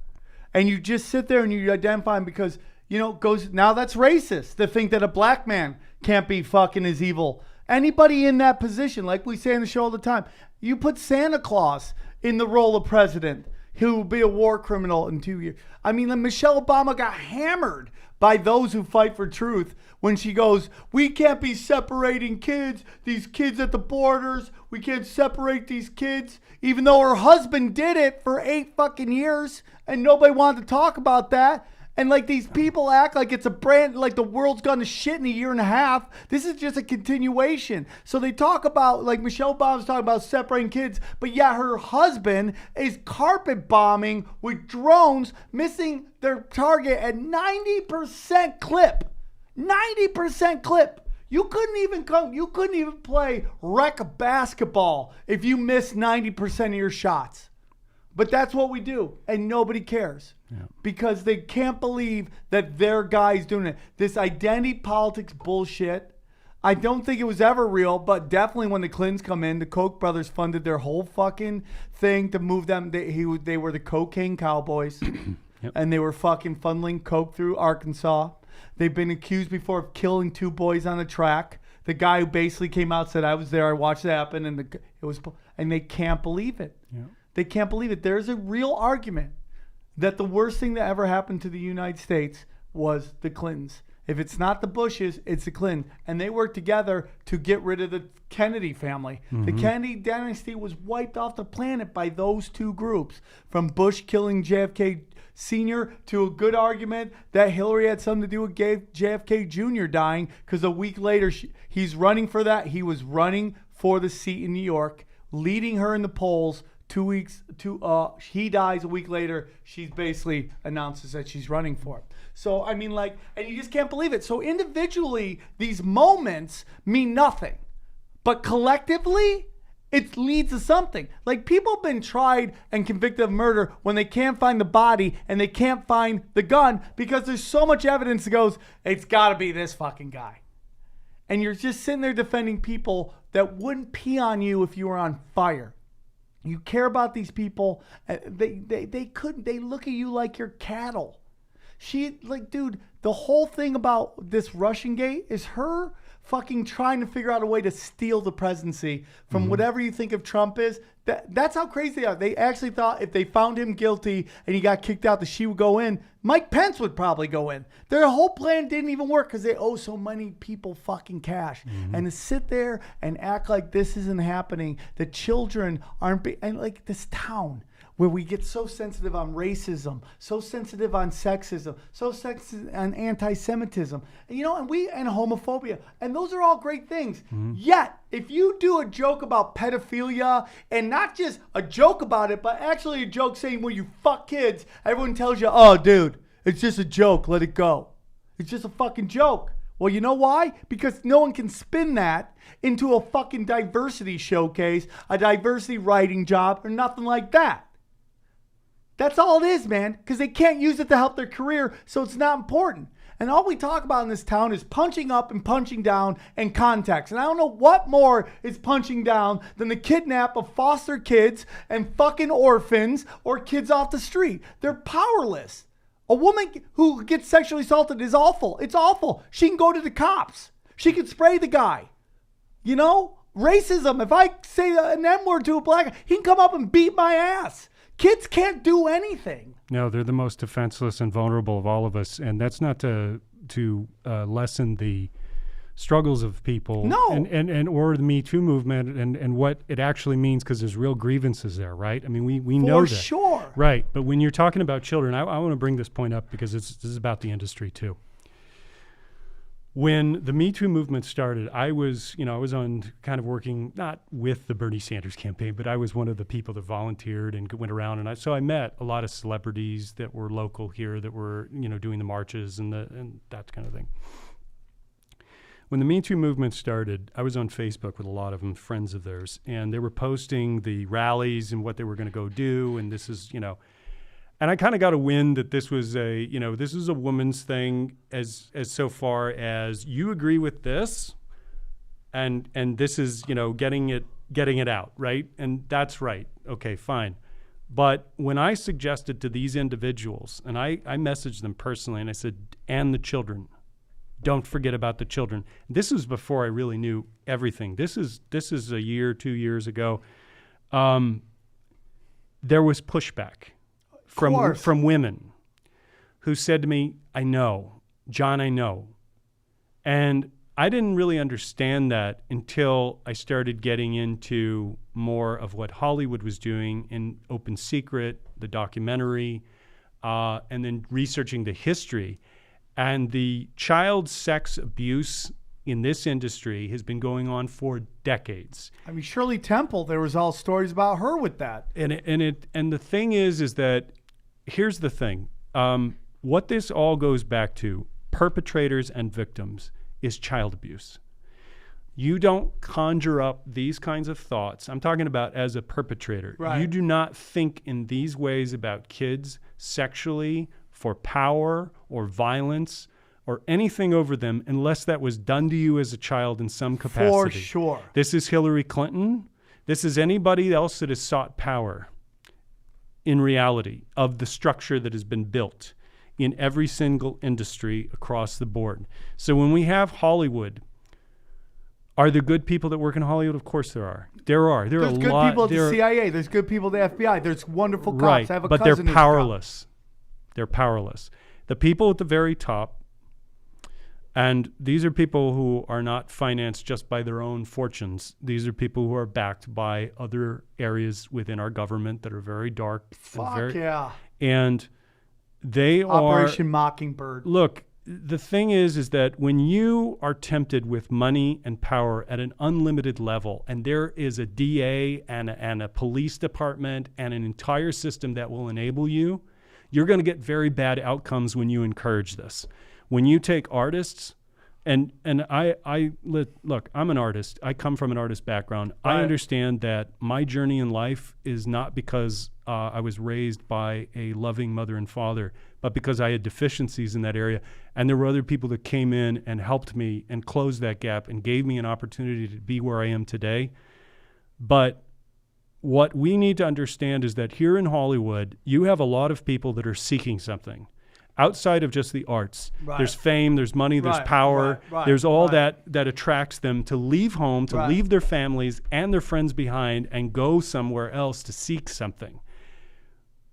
And you just sit there and you identify him because, you know, now that's racist to think that a black man can't be fucking as evil. Anybody in that position, like we say in the show all the time, you put Santa Claus in the role of president, who will be a war criminal in 2 years. I mean, Michelle Obama got hammered by those who fight for truth when she goes, we can't be separating kids, these kids at the borders, we can't separate these kids, even though her husband did it for 8 fucking years and nobody wanted to talk about that. And like these people act like it's like the world's gone to shit in a year and a half. This is just a continuation. So they talk about, like Michelle Obama's talking about separating kids, but yeah, her husband is carpet bombing with drones, missing their target at 90% clip. 90% clip. You couldn't even play rec basketball if you missed 90% of your shots. But that's what we do, and nobody cares. Yeah. Because they can't believe that their guy's doing it. This identity politics bullshit, I don't think it was ever real, but definitely when the Clintons come in, the Koch brothers funded their whole fucking thing to move them. They were the cocaine cowboys, yep. And they were fucking funneling coke through Arkansas. They've been accused before of killing 2 boys on the track. The guy who basically came out said, I was there, I watched it happen, and they can't believe it. Yeah. They can't believe it. There's a real argument that the worst thing that ever happened to the United States was the Clintons. If it's not the Bushes, it's the Clintons. And they worked together to get rid of the Kennedy family. Mm-hmm. The Kennedy dynasty was wiped off the planet by those 2 groups. From Bush killing JFK Sr. to a good argument that Hillary had something to do with JFK Jr. dying, because a week later he's running for that. He was running for the seat in New York, leading her in the polls. 2 weeks he dies a week later, she basically announces that she's running for it. So I mean, like, and you just can't believe it. So individually, these moments mean nothing, but collectively it leads to something. Like, people have been tried and convicted of murder when they can't find the body and they can't find the gun because there's so much evidence that goes, it's got to be this fucking guy. And you're just sitting there defending people that wouldn't pee on you if you were on fire. You care about these people. They look at you like you're cattle. Dude, the whole thing about this Russian gate is her fucking trying to figure out a way to steal the presidency from whatever you think of Trump is. That's how crazy they are. They actually thought if they found him guilty and he got kicked out, that she would go in. Mike Pence would probably go in. Their whole plan didn't even work because they owe so many people fucking cash. And to sit there and act like this isn't happening, the children aren't and like this town where we get so sensitive on racism, so sensitive on sexism, so sensitive on anti-Semitism, and and homophobia, and those are all great things. Yet, if you do a joke about pedophilia, and not just a joke about it, but actually a joke saying, well, you fuck kids, everyone tells you, oh, dude, it's just a joke, let it go. It's just a fucking joke. Well, you know why? Because no one can spin that into a fucking diversity showcase, a diversity writing job, or nothing like that. That's all it is, man, because they can't use it to help their career, so it's not important. And all we talk about in this town is punching up and punching down and context. And I don't know what more is punching down than the kidnap of foster kids and fucking orphans or kids off the street. They're powerless. A woman who gets sexually assaulted is awful. It's awful. She can go to the cops. She can spray the guy. Racism. If I say an N-word to a black guy, he can come up and beat my ass. Kids can't do anything. No, they're the most defenseless and vulnerable of all of us, and that's not to lessen the struggles of people. No. And or the Me Too movement and what it actually means, because there's real grievances there, right? I mean, we know that. For sure. Right, but when you're talking about children, I want to bring this point up because this is about the industry too. When the Me Too movement started, I was on kind of working, not with the Bernie Sanders campaign, but I was one of the people that volunteered and went around. And so I met a lot of celebrities that were local here that were, doing the marches and that kind of thing. When the Me Too movement started, I was on Facebook with a lot of them, friends of theirs, and they were posting the rallies and what they were going to go do. And this is, and I kind of got a wind that this was this is a woman's thing as so far as you agree with this, and this is getting it out, right? And that's right. Okay, fine. But when I suggested to these individuals, and I messaged them personally, and I said, and the children, don't forget about the children. This was before I really knew everything. This is a year, 2 years ago. There was pushback from women who said to me, I know, John, I know. And I didn't really understand that until I started getting into more of what Hollywood was doing in Open Secret, the documentary, and then researching the history. And the child sex abuse in this industry has been going on for decades. I mean, Shirley Temple, there was all stories about her with that. And the thing is that here's the thing. What this all goes back to, perpetrators and victims, is child abuse. You don't conjure up these kinds of thoughts. I'm talking about as a perpetrator. Right. You do not think in these ways about kids sexually for power or violence or anything over them unless that was done to you as a child in some capacity. For sure. This is Hillary Clinton. This is anybody else that has sought power in reality of the structure that has been built in every single industry across the board. So when we have Hollywood, are there good people that work in Hollywood? Of course there are. There's good people at the CIA. There's good people at the FBI. There's wonderful cops. Right, I have a but cousin they're powerless. They're powerless. The people at the very top, and these are people who are not financed just by their own fortunes. These are people who are backed by other areas within our government that are very dark. Yeah. And they Operation Mockingbird. Look, the thing is that when you are tempted with money and power at an unlimited level, and there is a DA and a police department and an entire system that will enable you, you're going to get very bad outcomes when you encourage this. When you take artists, and look, I'm an artist. I come from an artist background. Right. I understand that my journey in life is not because I was raised by a loving mother and father, but because I had deficiencies in that area. And there were other people that came in and helped me and closed that gap and gave me an opportunity to be where I am today. But what we need to understand is that here in Hollywood, you have a lot of people that are seeking something. outside of just the arts. Right. There's fame, there's money, there's Right, power, right, there's all right. that attracts them to leave home, to Right. leave their families and their friends behind and go somewhere else to seek something.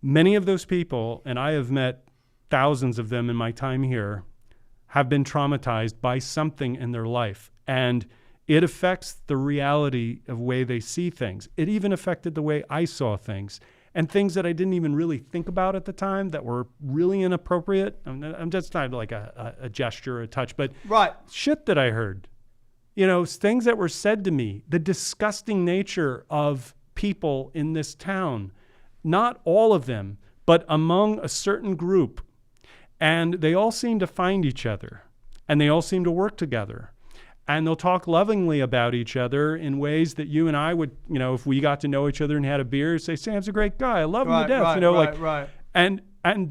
Many of those people, and I have met thousands of them in my time here, have been traumatized by something in their life. And it affects the reality of the way they see things. It even affected the way I saw things. And things that I didn't even really think about at the time that were really inappropriate. I'm just not like a gesture or a touch, but Right. shit that I heard. Things that were said to me, the disgusting nature of people in this town. Not all of them, but among a certain group. And they all seem to find each other. And they all seem to work together. And they'll talk lovingly about each other in ways that you and I would, if we got to know each other and had a beer, say, Sam's a great guy. I love him to death. Right. And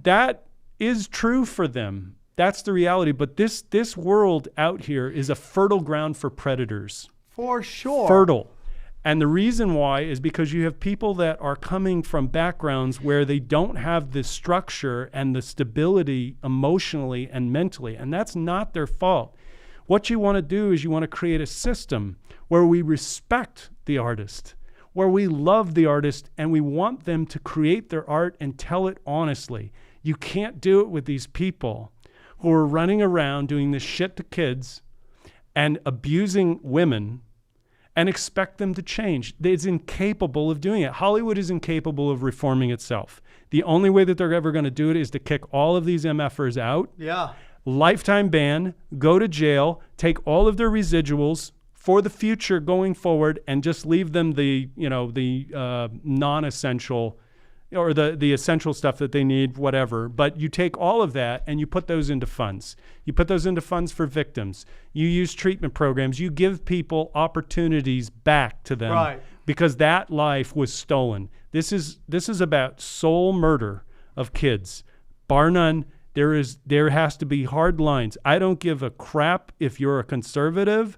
that is true for them. That's the reality. But this world out here is a fertile ground for predators. For sure. Fertile. And the reason why is because you have people that are coming from backgrounds where they don't have the structure and the stability emotionally and mentally. And that's not their fault. What you want to do is you want to create a system where we respect the artist, where we love the artist, and we want them to create their art and tell it honestly. You can't do it with these people who are running around doing this shit to kids and abusing women and expect them to change. It's incapable of doing it. Hollywood is incapable of reforming itself. The only way that they're ever going to do it is to kick all of these MFers out. Yeah. Lifetime ban, go to jail, take all of their residuals for the future going forward, and just leave them the non-essential or the essential stuff that they need, whatever. But you take all of that and you put those into funds. You put those into funds for victims. You use treatment programs. You give people opportunities back to them. Right. Because that life was stolen. This is about soul murder of kids. Bar none. There has to be hard lines. I don't give a crap if you're a conservative,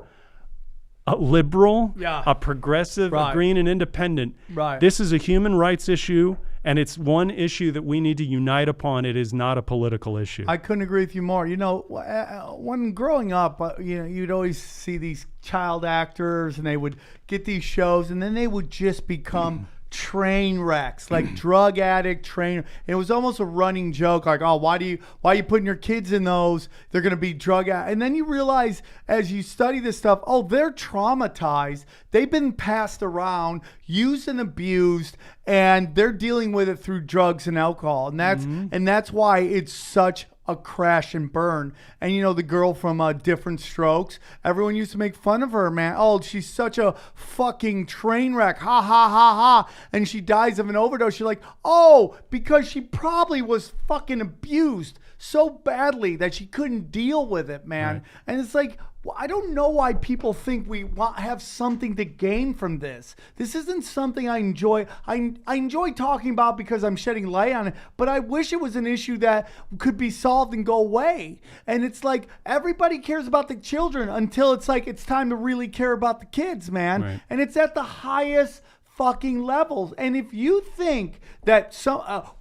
a liberal, Yeah. a progressive, Right. a green and independent. Right. This is a human rights issue, and it's one issue that we need to unite upon. It is not a political issue. I couldn't agree with you more. When growing up, you'd always see these child actors, and they would get these shows, and then they would just become train wrecks, like drug addict train. It was almost a running joke, like, oh, why are you putting your kids in those? They're going to be drug addict. And then you realize as you study this stuff, oh, they're traumatized. They've been passed around, used and abused, and they're dealing with it through drugs and alcohol. And that's why it's such a crash and burn. And the girl from Different Strokes, everyone used to make fun of her, man. Oh, she's such a fucking train wreck. Ha ha ha ha. And she dies of an overdose. You're like, oh, because she probably was fucking abused so badly that she couldn't deal with it, man. Right. And it's like, I don't know why people think we have something to gain from this. This isn't something I enjoy. I enjoy talking about because I'm shedding light on it, but I wish it was an issue that could be solved and go away. And it's like everybody cares about the children until it's like it's time to really care about the kids, man. Right. And it's at the highest fucking levels. And if you think that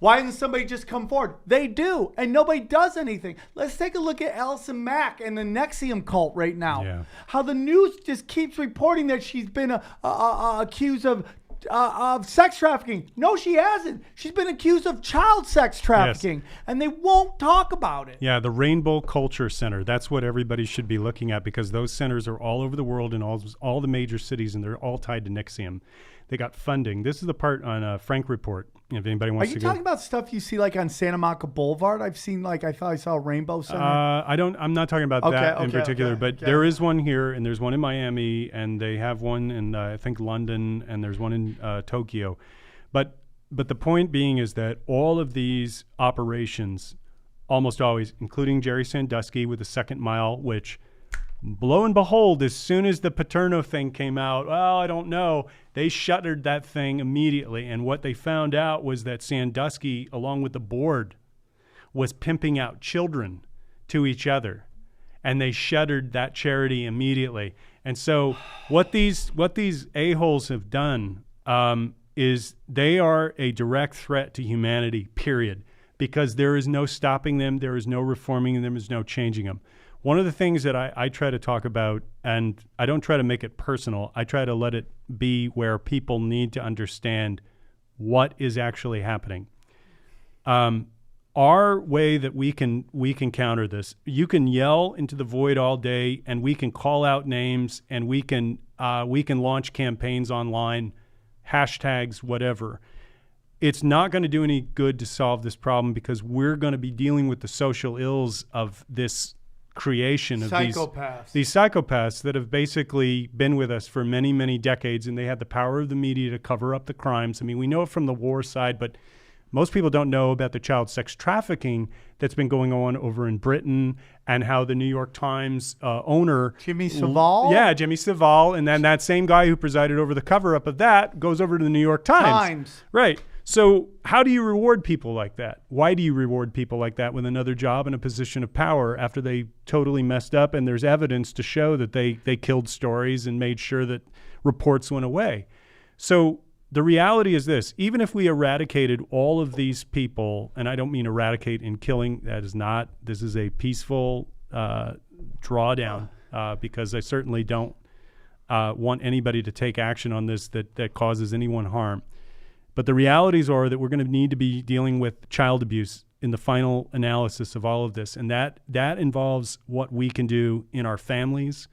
why doesn't somebody just come forward? They do, and nobody does anything. Let's take a look at Allison Mack and the Nexium cult right now. Yeah. How the news just keeps reporting that she's been accused of sex trafficking. No, she hasn't. She's been accused of child sex trafficking, and they won't talk about it. Yeah, the Rainbow Culture Center. That's what everybody should be looking at, because those centers are all over the world in all the major cities, and they're all tied to Nexium. They got funding. This is the part on Frank Report. If anybody wants Are to you go. talking about stuff you see like on Santa Monica Boulevard? I've seen I thought I saw a Rainbow Center. I'm not talking about that in particular, but okay. there is one here, and there's one in Miami, and they have one in I think London, and there's one in Tokyo. But the point being is that all of these operations, almost always, including Jerry Sandusky with the Second Mile, which, lo and behold, as soon as the Paterno thing came out, well, I don't know, they shuttered that thing immediately. And what they found out was that Sandusky, along with the board, was pimping out children to each other. And they shuttered that charity immediately. And so what these a-holes have done is they are a direct threat to humanity, period. because there is no stopping them, there is no reforming them, there is no changing them. One of the things that I try to talk about, and I don't try to make it personal, I try to let it be where people need to understand what is actually happening. Our way that we can counter this, you can yell into the void all day, and we can call out names, and we can launch campaigns online, hashtags, whatever. It's not going to do any good to solve this problem, because we're going to be dealing with the social ills of this creation of these psychopaths that have basically been with us for many, many decades, and they had the power of the media to cover up the crimes. I mean, we know it from the war side, but most people don't know about the child sex trafficking that's been going on over in Britain, and how the New York Times owner... Jimmy Savile? Yeah, Jimmy Savile. And then that same guy who presided over the cover-up of that goes over to the New York Times. Right. So how do you reward people like that? Why do you reward people like that with another job and a position of power after they totally messed up and there's evidence to show that they killed stories and made sure that reports went away? So the reality is this: even if we eradicated all of these people, and I don't mean eradicate in killing, this is a peaceful drawdown, because I certainly don't want anybody to take action on this that causes anyone harm. But the realities are that we're going to need to be dealing with child abuse in the final analysis of all of this. And that involves what we can do in our families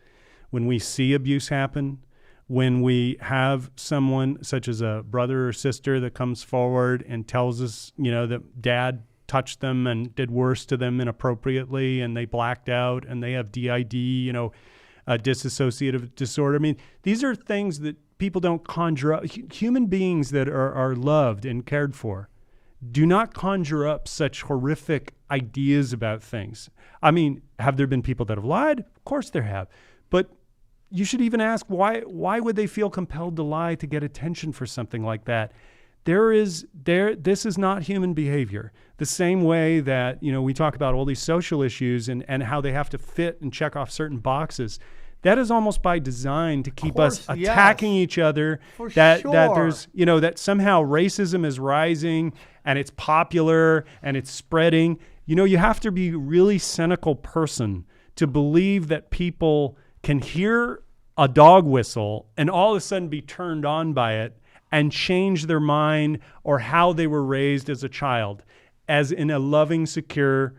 when we see abuse happen, when we have someone such as a brother or sister that comes forward and tells us, that dad touched them and did worse to them inappropriately, and they blacked out and they have DID, dissociative disorder. I mean, these are things that people don't conjure up. Human beings that are loved and cared for do not conjure up such horrific ideas about things. I mean, have there been people that have lied? Of course there have. But you should even ask, why would they feel compelled to lie to get attention for something like that? This is not human behavior. The same way that, we talk about all these social issues and how they have to fit and check off certain boxes. That is almost by design to keep us attacking each other. That there's, that somehow racism is rising and it's popular and it's spreading. You have to be a really cynical person to believe that people can hear a dog whistle and all of a sudden be turned on by it and change their mind or how they were raised as a child, as in a loving, secure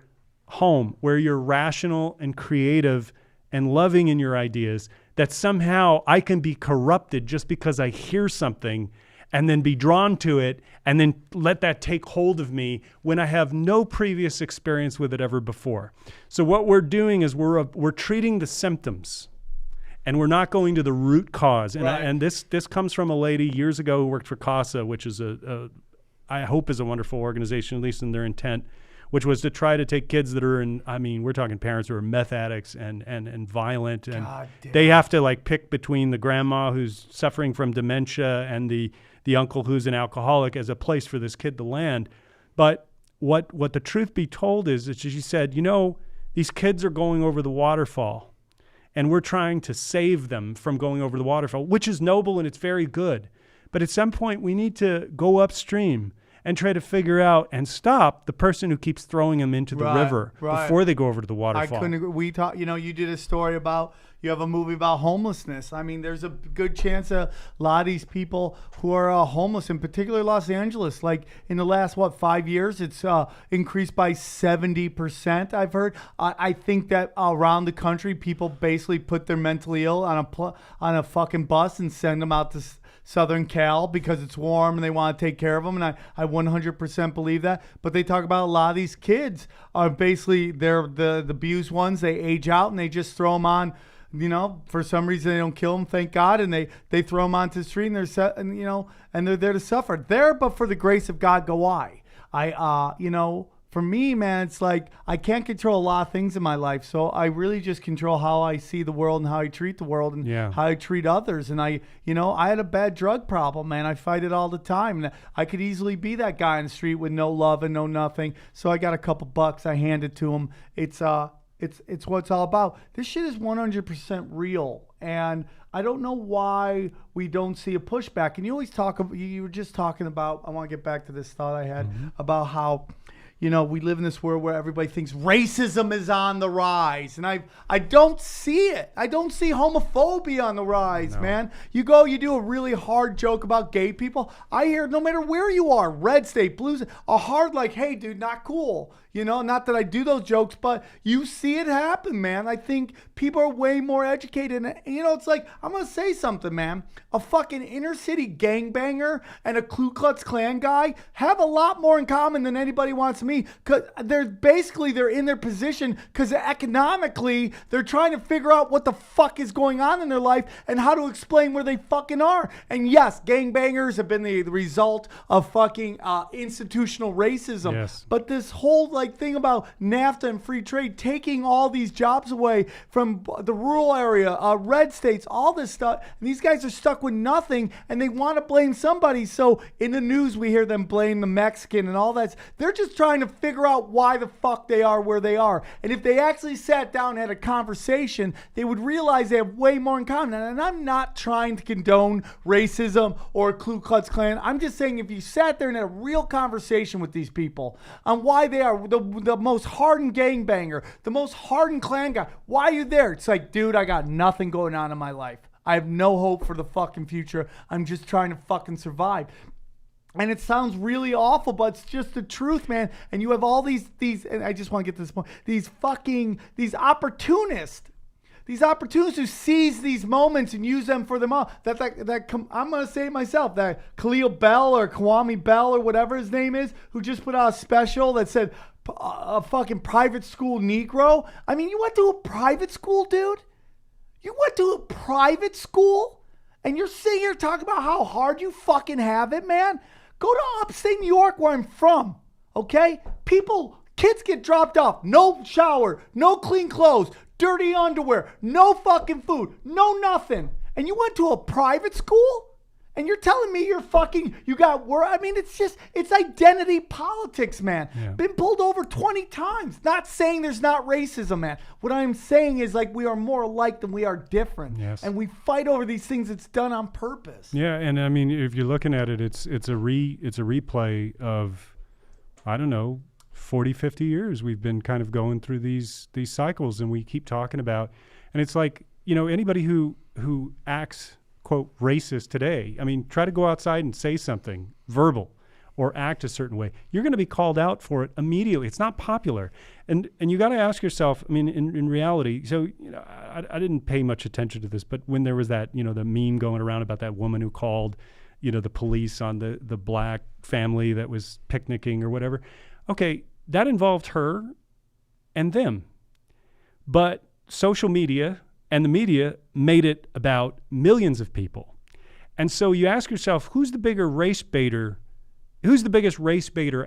home where you're rational and creative and loving in your ideas, that somehow I can be corrupted just because I hear something and then be drawn to it and then let that take hold of me when I have no previous experience with it ever before. So what we're doing is we're treating the symptoms, and we're not going to the root cause. And, right. and this comes from a lady years ago who worked for CASA, which is I hope is a wonderful organization, at least in their intent, which was to try to take kids that are we're talking parents who are meth addicts and violent. And they have to pick between the grandma who's suffering from dementia and the uncle who's an alcoholic as a place for this kid to land. But what the truth be told is that she said, these kids are going over the waterfall, and we're trying to save them from going over the waterfall, which is noble and it's very good. But at some point we need to go upstream and try to figure out and stop the person who keeps throwing them into the river before they go over to the waterfall. I couldn't agree. We talk, you did a story about, you have a movie about homelessness. I mean, there's a good chance a lot of these people who are homeless, in particular Los Angeles, in the last, 5 years, it's increased by 70%, I've heard. I think that around the country, people basically put their mentally ill on a fucking bus and send them out to Southern Cal because it's warm and they want to take care of them. And I 100% believe that. But they talk about a lot of these kids are basically, they're the abused ones. They age out and they just throw them on, for some reason they don't kill them, thank God. And they throw them onto the street and and they're there to suffer. There, but for the grace of God go I. For me, man, it's I can't control a lot of things in my life. So I really just control how I see the world and how I treat the world and how I treat others. And I had a bad drug problem, man. I fight it all the time. And I could easily be that guy on the street with no love and no nothing. So I got a couple bucks. I hand it to him. It's what it's all about. This shit is 100% real. And I don't know why we don't see a pushback. And you always you were just talking about, I want to get back to this thought I had about how, we live in this world where everybody thinks racism is on the rise. And I don't see it. I don't see homophobia on the rise, man. You do a really hard joke about gay people. I hear no matter where you are, red state, blue state, a hard like, hey, dude, not cool. Not that I do those jokes, but you see it happen, man. I think people are way more educated. And, it's like, I'm going to say something, man. A fucking inner city gangbanger and a Ku Klux Klan guy have a lot more in common than anybody wants to meet. Because they're in their position because economically, they're trying to figure out what the fuck is going on in their life and how to explain where they fucking are. And yes, gangbangers have been the result of fucking institutional racism. Yes. But this whole thing about NAFTA and free trade taking all these jobs away from the rural area, red states, all this stuff. And these guys are stuck with nothing and they want to blame somebody. So in the news, we hear them blame the Mexican and all that. They're just trying to figure out why the fuck they are where they are. And if they actually sat down and had a conversation, they would realize they have way more in common. And I'm not trying to condone racism or Ku Klux Klan. I'm just saying if you sat there and had a real conversation with these people on why they are the most hardened gangbanger, the most hardened Klan guy. Why are you there? It's like, dude, I got nothing going on in my life. I have no hope for the fucking future. I'm just trying to fucking survive. And it sounds really awful, but it's just the truth, man. And you have all these, and I just want to get to this point, these opportunists who seize these moments and use them for them all. I'm going to say it myself, that Khalil Bell or Kwame Bell or whatever his name is, who just put out a special that said a fucking private school Negro. I mean, you went to a private school, dude? You went to a private school? And you're sitting here talking about how hard you fucking have it, man? Go to upstate New York where I'm from, okay? Kids get dropped off. No shower, no clean clothes, dirty underwear, no fucking food, no nothing. And you went to a private school? And you're telling me you got work? I mean, it's identity politics, man. Yeah. Been pulled over 20 times. Not saying there's not racism, man. What I'm saying is we are more alike than we are different. Yes. And we fight over these things. It's done on purpose. Yeah, and I mean, if you're looking at it, it's a replay of, I don't know, 40, 50 years. We've been kind of going through these cycles, and we keep talking about, and it's like, anybody who acts, quote, racist today, I mean, try to go outside and say something verbal or act a certain way. You're going to be called out for it immediately. It's not popular. And you got to ask yourself, I mean, in reality, so, I didn't pay much attention to this, but when there was that, the meme going around about that woman who called, the police on the black family that was picnicking or whatever. Okay, that involved her and them. But social media and the media made it about millions of people. And so you ask yourself, who's the biggest race baiter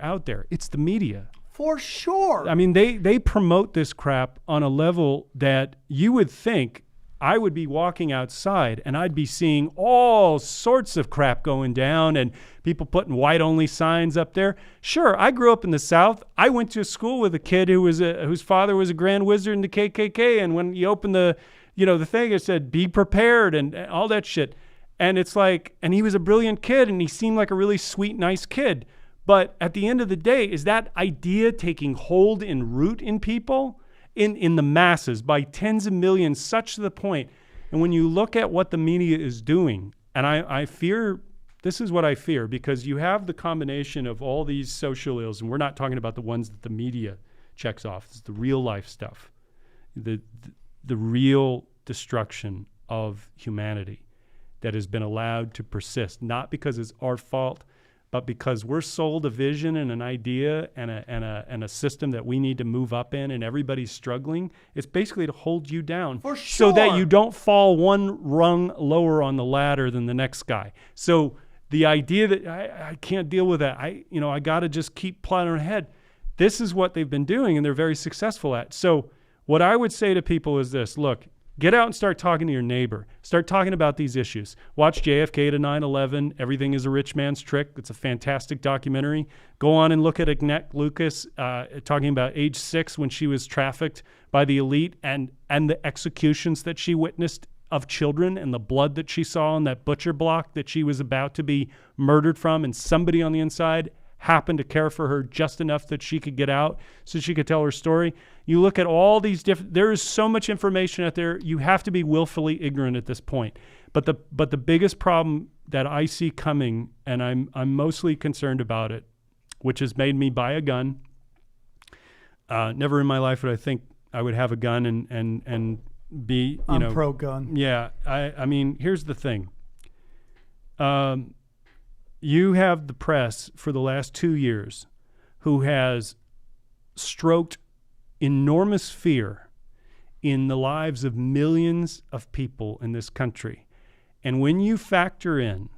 out there? It's the media. For sure. I mean, they promote this crap on a level that you would think I would be walking outside and I'd be seeing all sorts of crap going down and people putting white-only signs up there. Sure, I grew up in the South. I went to school with a kid whose father was a Grand Wizard in the KKK, and when you open the thing, it said, be prepared and all that shit. And it's like, and he was a brilliant kid and he seemed like a really sweet, nice kid. But at the end of the day, is that idea taking hold and root in people? In the masses by tens of millions, such to the point. And when you look at what the media is doing, and I fear, this is what I fear, because you have the combination of all these social ills, and we're not talking about the ones that the media checks off. It's the real life stuff, the real destruction of humanity that has been allowed to persist, not because it's our fault, but because we're sold a vision and an idea and a system that we need to move up in, and everybody's struggling. It's basically to hold you down, for sure, so that you don't fall one rung lower on the ladder than the next guy. So the idea that I can't deal with that, I got to just keep plowing ahead. This is what they've been doing, and they're very successful at. So what I would say to people is this: look, get out and start talking to your neighbor. Start talking about these issues. Watch JFK to 9/11. Everything is a rich man's trick. It's a fantastic documentary. Go on and look at Annette Lucas talking about age 6 when she was trafficked by the elite and the executions that she witnessed of children and the blood that she saw on that butcher block that she was about to be murdered from, and somebody on the inside happened to care for her just enough that she could get out so she could tell her story. You look at all these different, there is so much information out there. You have to be willfully ignorant at this point. But the biggest problem that I see coming, and I'm mostly concerned about it, which has made me buy a gun. Never in my life would I think I would have a gun and be, I'm pro-gun. Yeah. I mean, here's the thing. You have the press for the last 2 years who has stroked enormous fear in the lives of millions of people in this country. And when you factor in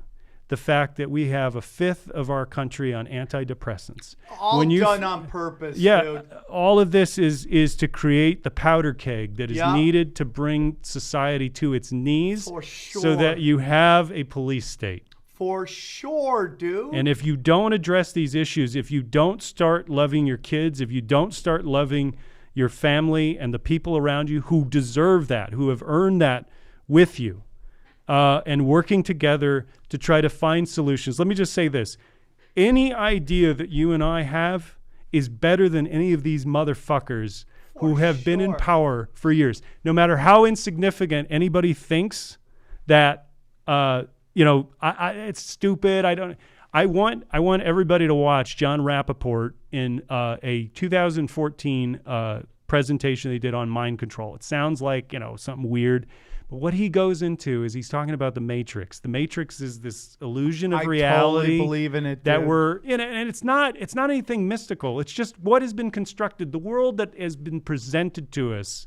the fact that we have a fifth of our country on antidepressants. All done on purpose, yeah, dude. all of this is to create the powder keg that is needed to bring society to its knees For sure. so that you have a police state. For sure, dude. And if you don't address these issues, if you don't start loving your kids, if you don't start loving your family and the people around you who deserve that, who have earned that with you, and working together to try to find solutions. Let me just say this. Any idea that you and I have is better than any of these motherfuckers who have been in power for years. No matter how insignificant anybody thinks that, it's stupid. I want everybody to watch John Rappaport in a 2014 presentation they did on mind control. It sounds like, something weird. But what he goes into is he's talking about the Matrix. The Matrix is this illusion of reality. I totally believe in it, that dude. we're in, and it's not anything mystical. It's just what has been constructed, the world that has been presented to us,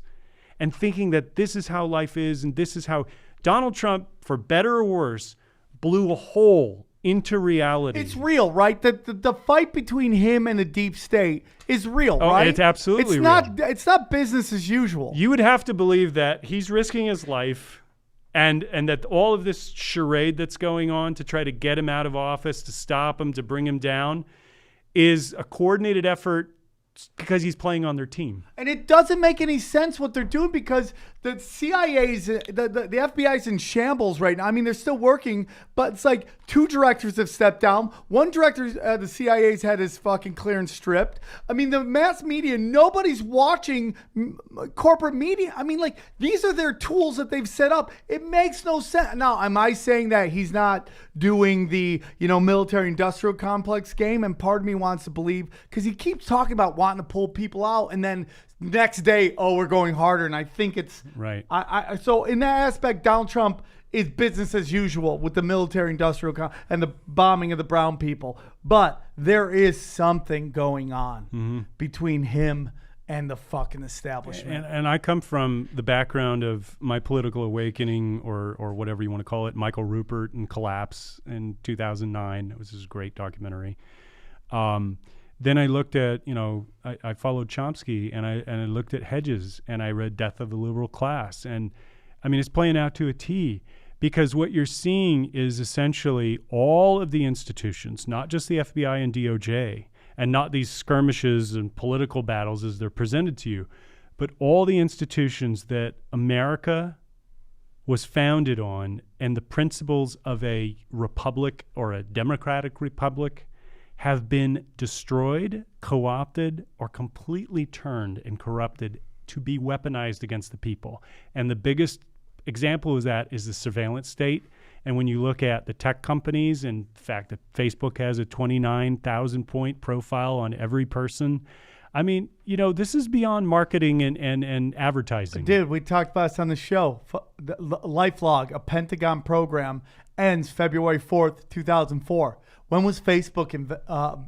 and thinking that this is how life is, and this is how Donald Trump, for better or worse, blew a hole into reality. It's real, right? The fight between him and the deep state is real, Oh, right? it's absolutely It's not business as usual. You would have to believe that he's risking his life and that all of this charade that's going on to try to get him out of office, to stop him, to bring him down, is a coordinated effort because he's playing on their team. And it doesn't make any sense what they're doing because the CIA's, the FBI's in shambles right now. I mean, they're still working, but it's like 2 directors have stepped down. One director, the CIA's had his fucking clearance stripped. I mean, the mass media, nobody's watching corporate media. I mean, like, these are their tools that they've set up. It makes no sense. Now, am I saying that he's not doing the, military industrial complex game? And part of me wants to believe, because he keeps talking about wanting to pull people out, and then next day, we're going harder. And I think it's right. So in that aspect, Donald Trump is business as usual with the military industrial and the bombing of the brown people. But there is something going on between him and the fucking establishment. And I come from the background of my political awakening, or whatever you want to call it, Michael Rupert and Collapse in 2009. It was this great documentary. Then I looked at, I followed Chomsky, and I looked at Hedges, and I read Death of the Liberal Class. And I mean, it's playing out to a T, because what you're seeing is essentially all of the institutions, not just the FBI and DOJ, and not these skirmishes and political battles as they're presented to you, but all the institutions that America was founded on, and the principles of a republic or a democratic republic have been destroyed, co-opted, or completely turned and corrupted to be weaponized against the people. And the biggest example of that is the surveillance state. And when you look at the tech companies, and the fact that Facebook has a 29,000 point profile on every person, I mean, this is beyond marketing and advertising. Dude, we talked about this on the show. The LifeLog, a Pentagon program, ends February 4th, 2004. When was Facebook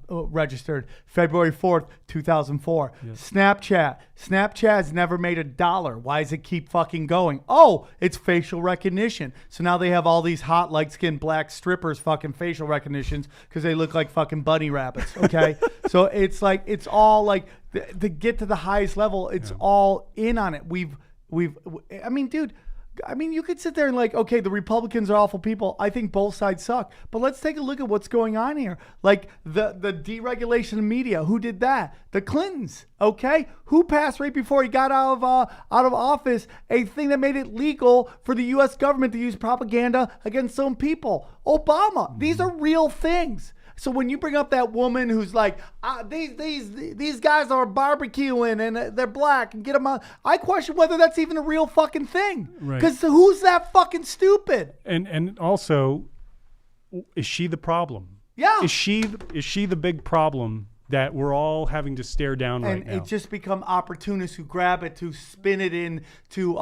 registered? February 4th, 2004. Yes. Snapchat has never made $1. Why does it keep fucking going? Oh, it's facial recognition. So now they have all these hot, light-skinned black strippers fucking facial recognitions because they look like fucking bunny rabbits, okay? So it's like, it's all like, to get to the highest level, it's all in on it. I mean, dude, you could sit there and okay, the Republicans are awful people. I think both sides suck. But let's take a look at what's going on here. Like the deregulation of media. Who did that? The Clintons, okay? Who passed right before he got out of office a thing that made it legal for the U.S. government to use propaganda against some people? Obama. These are real things. So when you bring up that woman who's like, these guys are barbecuing and they're black and get them out, I question whether that's even a real fucking thing. Right. Because who's that fucking stupid? And also, is she the problem? Yeah. Is she the big problem that we're all having to stare down right now? And it just become opportunists who grab it to spin it into,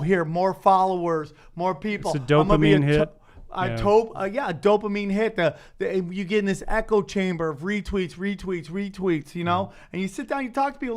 here, more followers, more people. It's a dopamine hit. A dopamine hit. You get in this echo chamber of retweets, you know? And you sit down, you talk to people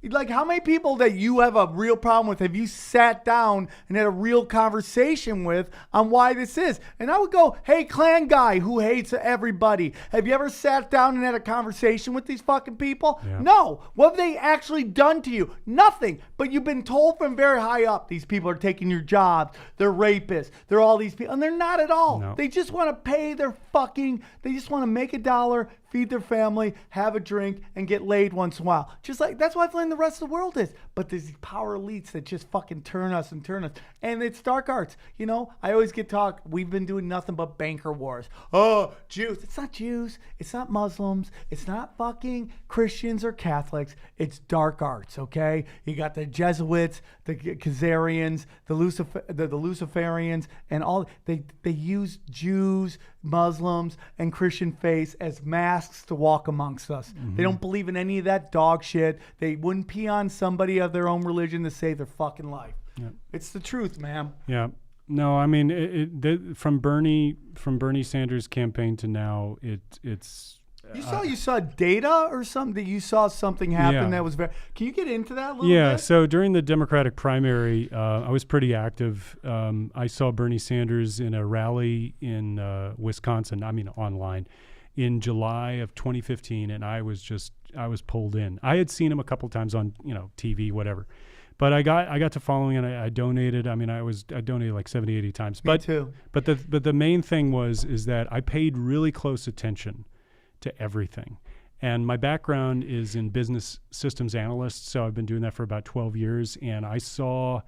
like how many people that you have a real problem with have you sat down and had a real conversation with on why this is? And I would go, hey, Klan guy who hates everybody, have you ever sat down and had a conversation with these fucking people? Yeah. No. What have they actually done to you? Nothing. But you've been told from very high up, these people are taking your jobs, they're rapists, they're all these people, and they're not at all. No. They just want to pay they just want to make $1, feed their family, have a drink, and get laid once in a while. Just like, that's why I find the rest of the world is. But there's these power elites that just fucking turn us. And it's dark arts. You know, I always get talked, we've been doing nothing but banker wars. Oh, Jews. It's not Jews. It's not Muslims. It's not fucking Christians or Catholics. It's dark arts, okay? You got the Jesuits, the Khazarians, the Luciferians, and all. They use Jews, Muslims, and Christian faith as masks to walk amongst us. Mm-hmm. They don't believe in any of that dog shit. They wouldn't pee on somebody of their own religion to save their fucking life. Yeah. It's the truth, man. Yeah. No, I mean, from Bernie Sanders' campaign to now, it's. You saw data or something? You saw something happen Yeah. that was very. Can you get into that a little Yeah, bit? so during the Democratic primary, I was pretty active. I saw Bernie Sanders in a rally in Wisconsin, online, in July of 2015, and I was pulled in. I had seen him a couple times on, TV, whatever. But I got to following and I donated. I donated like 70, 80 times. Me too. But the main thing is that I paid really close attention to everything. And my background is in business systems analyst, so I've been doing that for about 12 years. And I saw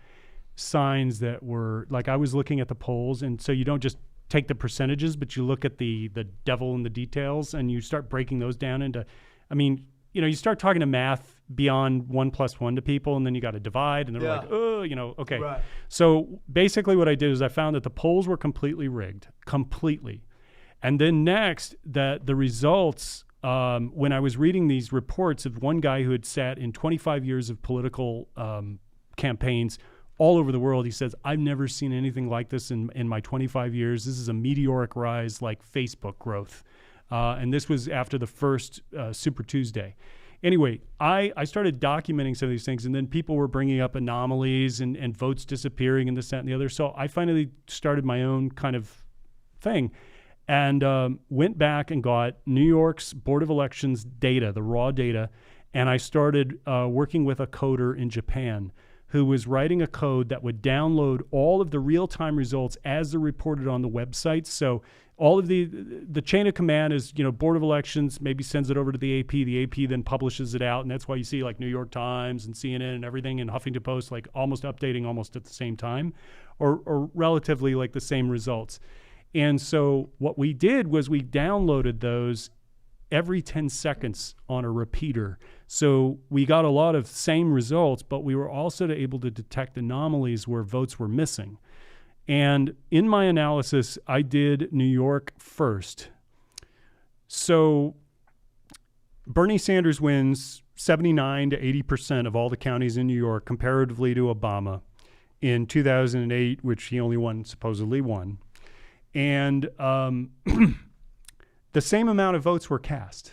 signs that were like, I was looking at the polls, and so you don't just take the percentages, but you look at the devil in the details, and you start breaking those down into, you start talking to math beyond 1 + 1 to people, and then you got to divide, and they're like, okay. Right. So basically what I did is I found that the polls were completely rigged, completely. And then next, that the results, when I was reading these reports of one guy who had sat in 25 years of political campaigns all over the world, he says, I've never seen anything like this in my 25 years. This is a meteoric rise like Facebook growth. And this was after the first Super Tuesday. Anyway, I started documenting some of these things, and then people were bringing up anomalies and votes disappearing and this, that, and the other. So I finally started my own kind of thing. And went back and got New York's Board of Elections data, the raw data, and I started working with a coder in Japan who was writing a code that would download all of the real-time results as they're reported on the website. So all of the chain of command is, Board of Elections maybe sends it over to the AP. The AP then publishes it out, and that's why you see like New York Times and CNN and everything and Huffington Post like almost updating almost at the same time or relatively like the same results. And so what we did was we downloaded those every 10 seconds on a repeater. So we got a lot of same results, but we were also able to detect anomalies where votes were missing. And in my analysis, I did New York first. So Bernie Sanders wins 79 to 80% of all the counties in New York comparatively to Obama in 2008, which he only supposedly won. And the same amount of votes were cast,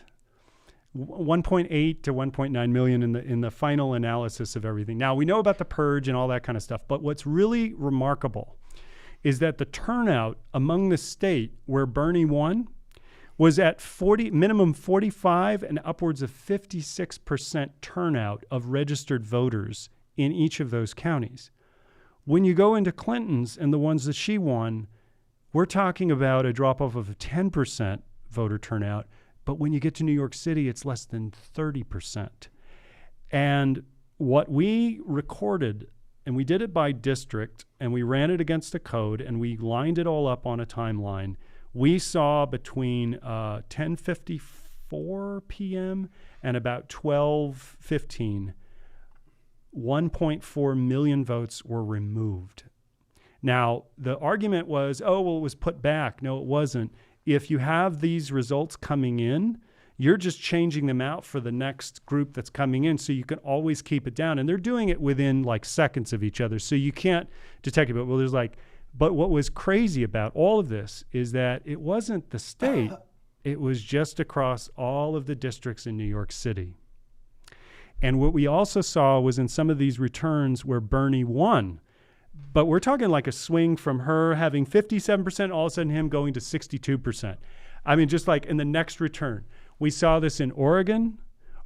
1.8 to 1.9 million in the final analysis of everything. Now, we know about the purge and all that kind of stuff, but what's really remarkable is that the turnout among the state where Bernie won was at minimum 45 and upwards of 56% turnout of registered voters in each of those counties. When you go into Clinton's and the ones that she won, we're talking about a drop-off of 10% voter turnout, but when you get to New York City, it's less than 30%. And what we recorded, and we did it by district, and we ran it against a code, and we lined it all up on a timeline, We saw between 10:54 p.m. and about 12:15, 1.4 million votes were removed. Now, the argument was, oh, well, it was put back. No, it wasn't. If you have these results coming in, you're just changing them out for the next group that's coming in, so you can always keep it down. And they're doing it within like seconds of each other, so you can't detect it. But but what was crazy about all of this is that it wasn't the state; it was just across all of the districts in New York City. And what we also saw was in some of these returns where Bernie won. But we're talking like a swing from her having 57%, all of a sudden him going to 62%. I mean, just like in the next return. We saw this in Oregon.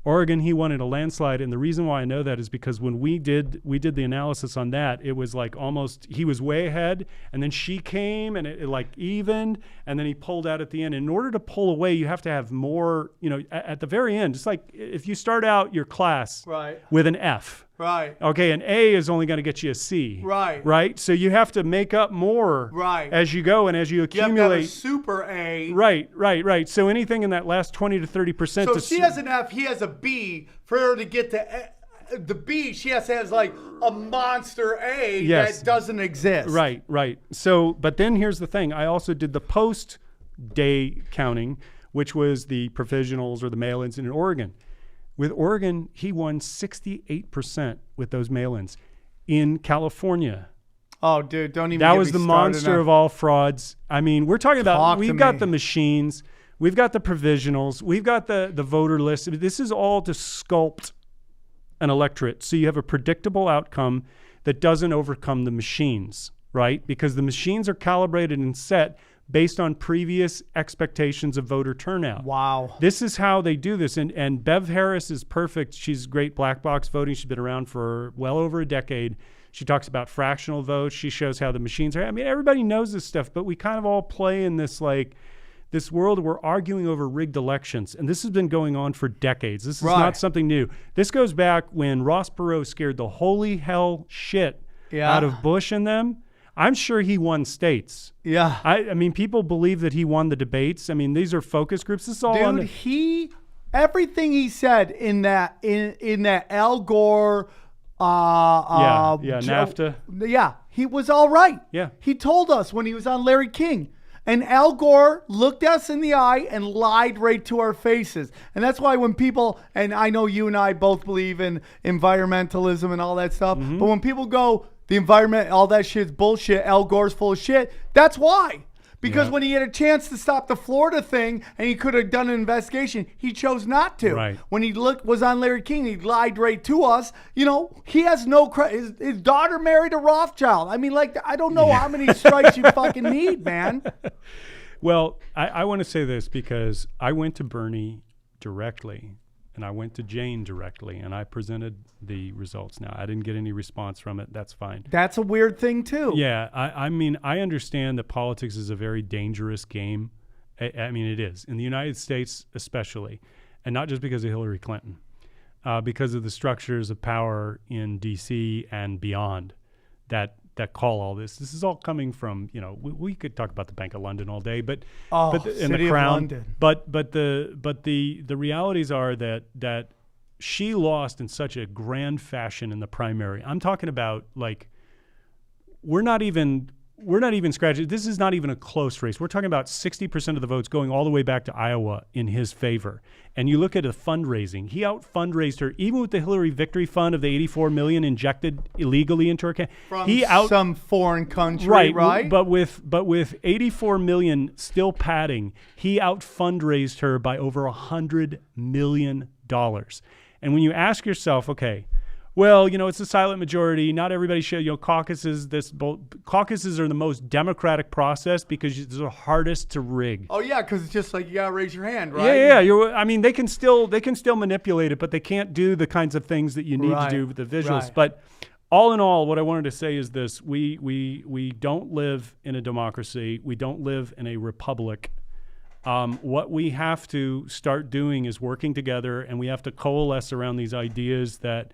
Oregon, he won in a landslide. And the reason why I know that is because when we did the analysis on that, it was like almost, he was way ahead. And then she came and it like evened. And then he pulled out at the end. In order to pull away, you have to have more, at the very end. It's like if you start out your class with an F. Right. Okay, an A is only going to get you a C. Right. Right? So you have to make up more as you go and as you accumulate. You have to have a super A. Right. So anything in that last 20 to 30%. So she has an F, he has a B. For her to get to the B, she has to have like a monster A that doesn't exist. Right. So, but then here's the thing. I also did the post-day counting, which was the provisionals or the mail-ins in Oregon. With Oregon, he won 68% with those mail-ins. In California, oh, dude, don't even. That get was me the started monster on- of all frauds. I mean, we're talking about we've got me. the machines, we've got the provisionals, we've got the voter list. I mean, this is all to sculpt an electorate, so you have a predictable outcome that doesn't overcome the machines, right? Because the machines are calibrated and set based on previous expectations of voter turnout. Wow. This is how they do this. And Bev Harris is perfect. She's great black box voting. She's been around for well over a decade. She talks about fractional votes. She shows how the machines are. I mean, everybody knows this stuff, but we kind of all play in this this world where we're arguing over rigged elections. And this has been going on for decades. This is not something new. This goes back when Ross Perot scared the holy hell shit out of Bush and them. I'm sure he won states. Yeah. I mean, people believe that he won the debates. I mean, these are focus groups. This is all on everything he said in that Al Gore NAFTA. Yeah, he was all right. Yeah. He told us when he was on Larry King. And Al Gore looked us in the eye and lied right to our faces. And that's why when people, and I know you and I both believe in environmentalism and all that stuff, but when people go, the environment, all that shit's bullshit, Al Gore's full of shit, that's why. Because when he had a chance to stop the Florida thing and he could have done an investigation, he chose not to. Right. When he was on Larry King, he lied right to us. He has no credit. His daughter married a Rothschild. I mean, I don't know how many strikes you fucking need, man. Well, I want to say this because I went to Bernie directly and I went to Jane directly and I presented the results. Now, I didn't get any response from it. That's fine. That's a weird thing, too. Yeah. I mean, I understand that politics is a very dangerous game. I mean, it is. In the United States especially, and not just because of Hillary Clinton, because of the structures of power in D.C. and beyond that call all this. This is all coming from, we could talk about the Bank of London all day, but City the Crown. Of London. But the realities are that she lost in such a grand fashion in the primary. I'm talking about we're not even scratching. This is not even a close race. We're talking about 60% of the votes going all the way back to Iowa in his favor. And you look at the fundraising. He out-fundraised her, even with the Hillary Victory Fund of the $84 million injected illegally into her from some foreign country, right? But with $84 million still padding, he out-fundraised her by over $100 million. And when you ask yourself, okay, well, it's a silent majority. Not everybody should. Caucuses. Caucuses are the most democratic process because it's the hardest to rig. Oh yeah, because it's just you gotta raise your hand, right? Yeah. I mean, they can still manipulate it, but they can't do the kinds of things that you need to do with the visuals. Right. But all in all, what I wanted to say is this: we don't live in a democracy. We don't live in a republic. What we have to start doing is working together, and we have to coalesce around these ideas that.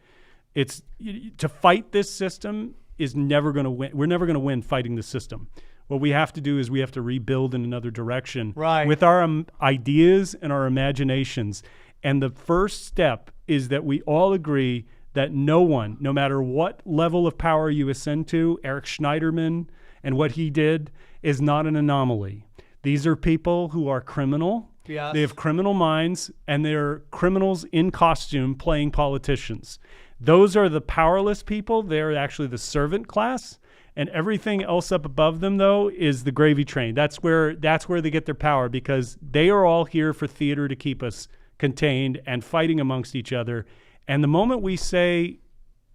To fight this system is never going to win. We're never going to win fighting the system. What we have to do is we have to rebuild in another direction Right. with our ideas and our imaginations. And the first step is that we all agree that no one, no matter what level of power you ascend to, Eric Schneiderman and what he did is not an anomaly. These are people who are criminal. Yes. They have criminal minds, and they're criminals in costume playing politicians. Those are the powerless people. They're actually the servant class. And everything else up above them, though, is the gravy train. That's where they get their power, because they are all here for theater to keep us contained and fighting amongst each other. And the moment we say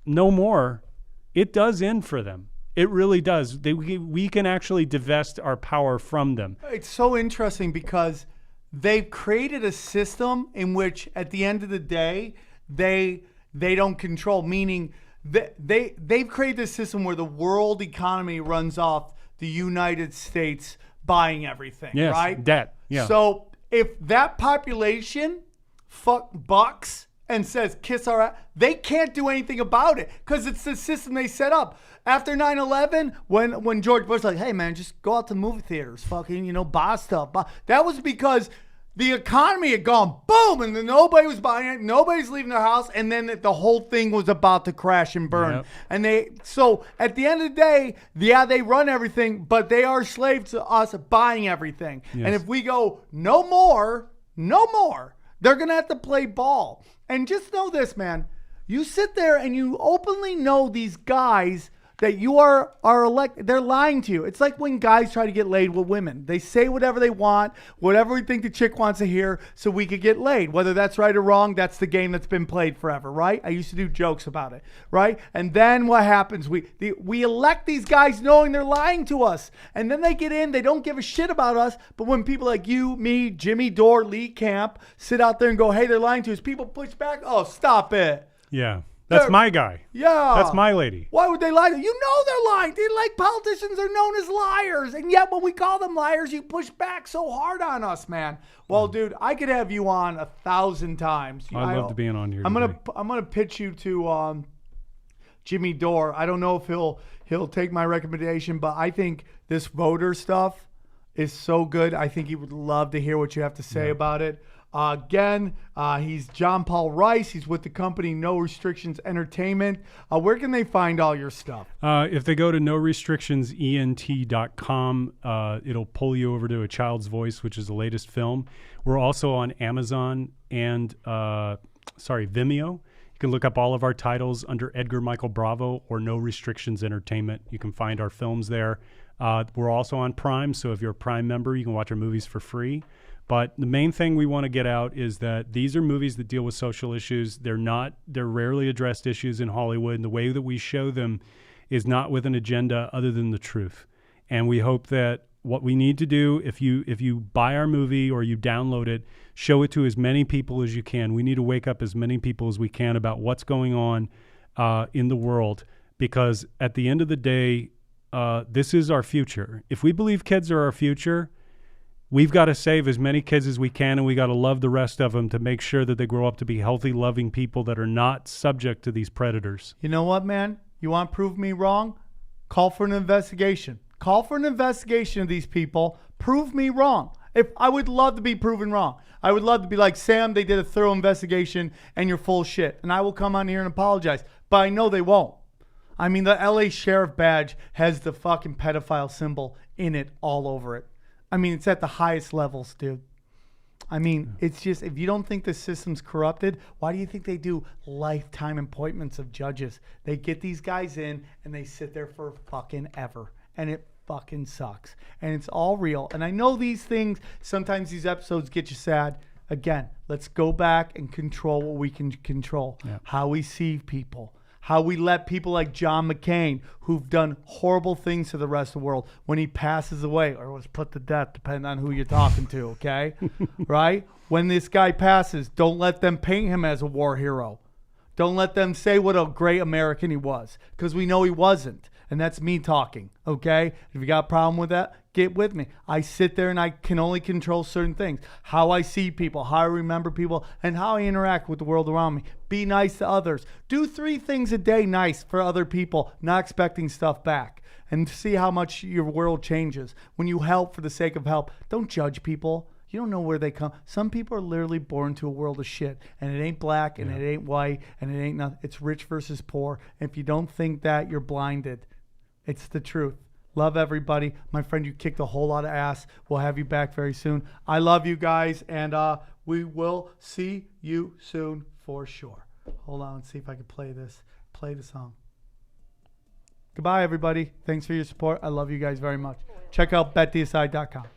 no more, it does end for them. It really does. We can actually divest our power from them. It's so interesting because they've created a system in which, at the end of the day, they don't control. Meaning, they've created this system where the world economy runs off the United States buying everything. Yes, right? debt. Yeah. So if that population bucks and says kiss our ass, they can't do anything about it because it's the system they set up. After 9/11, when George Bush was like, hey man, just go out to movie theaters, fucking, buy stuff. That was because the economy had gone boom, and then nobody was buying it, nobody's leaving their house, and then the whole thing was about to crash and burn. Yep. And so at the end of the day, yeah, they run everything, but they are slaves to us buying everything. Yes. And if we go no more, they're gonna have to play ball. And just know this, man. You sit there and you openly know these guys that you are elected. They're lying to you. It's like when guys try to get laid with women. They say whatever they want, whatever we think the chick wants to hear, so we could get laid. Whether that's right or wrong, that's the game that's been played forever, right? I used to do jokes about it, right? And then what happens? We elect these guys knowing they're lying to us. And then they get in, they don't give a shit about us. But when people like you, me, Jimmy Dore, Lee Camp sit out there and go, hey, they're lying to us, people push back. Oh, stop it. Yeah. That's my guy. Yeah. That's my lady. Why would they lie to you? You know they're lying. They politicians are known as liars. And yet when we call them liars, you push back so hard on us, man. Well, dude, I could have you on 1,000 times. I'd love to be on here. I'm gonna pitch you to Jimmy Dore. I don't know if he'll take my recommendation, but I think this voter stuff is so good. I think he would love to hear what you have to say about it. Again, he's John Paul Rice. He's with the company No Restrictions Entertainment. Where can they find all your stuff? If they go to norestrictionsent.com, it'll pull you over to A Child's Voice, which is the latest film. We're also on Amazon and Vimeo. You can look up all of our titles under Edgar Michael Bravo or No Restrictions Entertainment. You can find our films there. We're also on Prime, so if you're a Prime member, you can watch our movies for free. But the main thing we want to get out is that these are movies that deal with social issues. They're rarely addressed issues in Hollywood. And the way that we show them is not with an agenda other than the truth. And we hope that what we need to do, if you buy our movie or you download it, show it to as many people as you can. We need to wake up as many people as we can about what's going on in the world. Because at the end of the day, this is our future. If we believe kids are our future, we've got to save as many kids as we can, and we got to love the rest of them to make sure that they grow up to be healthy, loving people that are not subject to these predators. You know what, man? You want to prove me wrong? Call for an investigation. Call for an investigation of these people. Prove me wrong. I would love to be proven wrong. I would love to be like, Sam, they did a thorough investigation and you're full of shit. And I will come on here and apologize. But I know they won't. I mean, the LA sheriff badge has the fucking pedophile symbol in it all over it. I mean, it's at the highest levels, dude. I mean, it's just, if you don't think the system's corrupted, why do you think they do lifetime appointments of judges? They get these guys in and they sit there for fucking ever. And it fucking sucks. And it's all real. And I know these things, sometimes these episodes get you sad. Again, let's go back and control what we can control. Yeah. How we see people. How we let people like John McCain, who've done horrible things to the rest of the world, when he passes away or was put to death, depending on who you're talking to, okay? Right? When this guy passes, don't let them paint him as a war hero. Don't let them say what a great American he was, because we know he wasn't. And that's me talking, okay? If you got a problem with that, get with me. I sit there and I can only control certain things. How I see people, how I remember people, and how I interact with the world around me. Be nice to others. Do 3 things a day nice for other people, not expecting stuff back. And see how much your world changes. When you help for the sake of help, don't judge people. You don't know where they come. Some people are literally born to a world of shit, and it ain't black, and it ain't white, and it ain't nothing. It's rich versus poor. And if you don't think that, you're blinded. It's the truth. Love everybody. My friend, you kicked a whole lot of ass. We'll have you back very soon. I love you guys, and we will see you soon for sure. Hold on, see if I can play this. Play the song. Goodbye, everybody. Thanks for your support. I love you guys very much. Check out betdsi.com.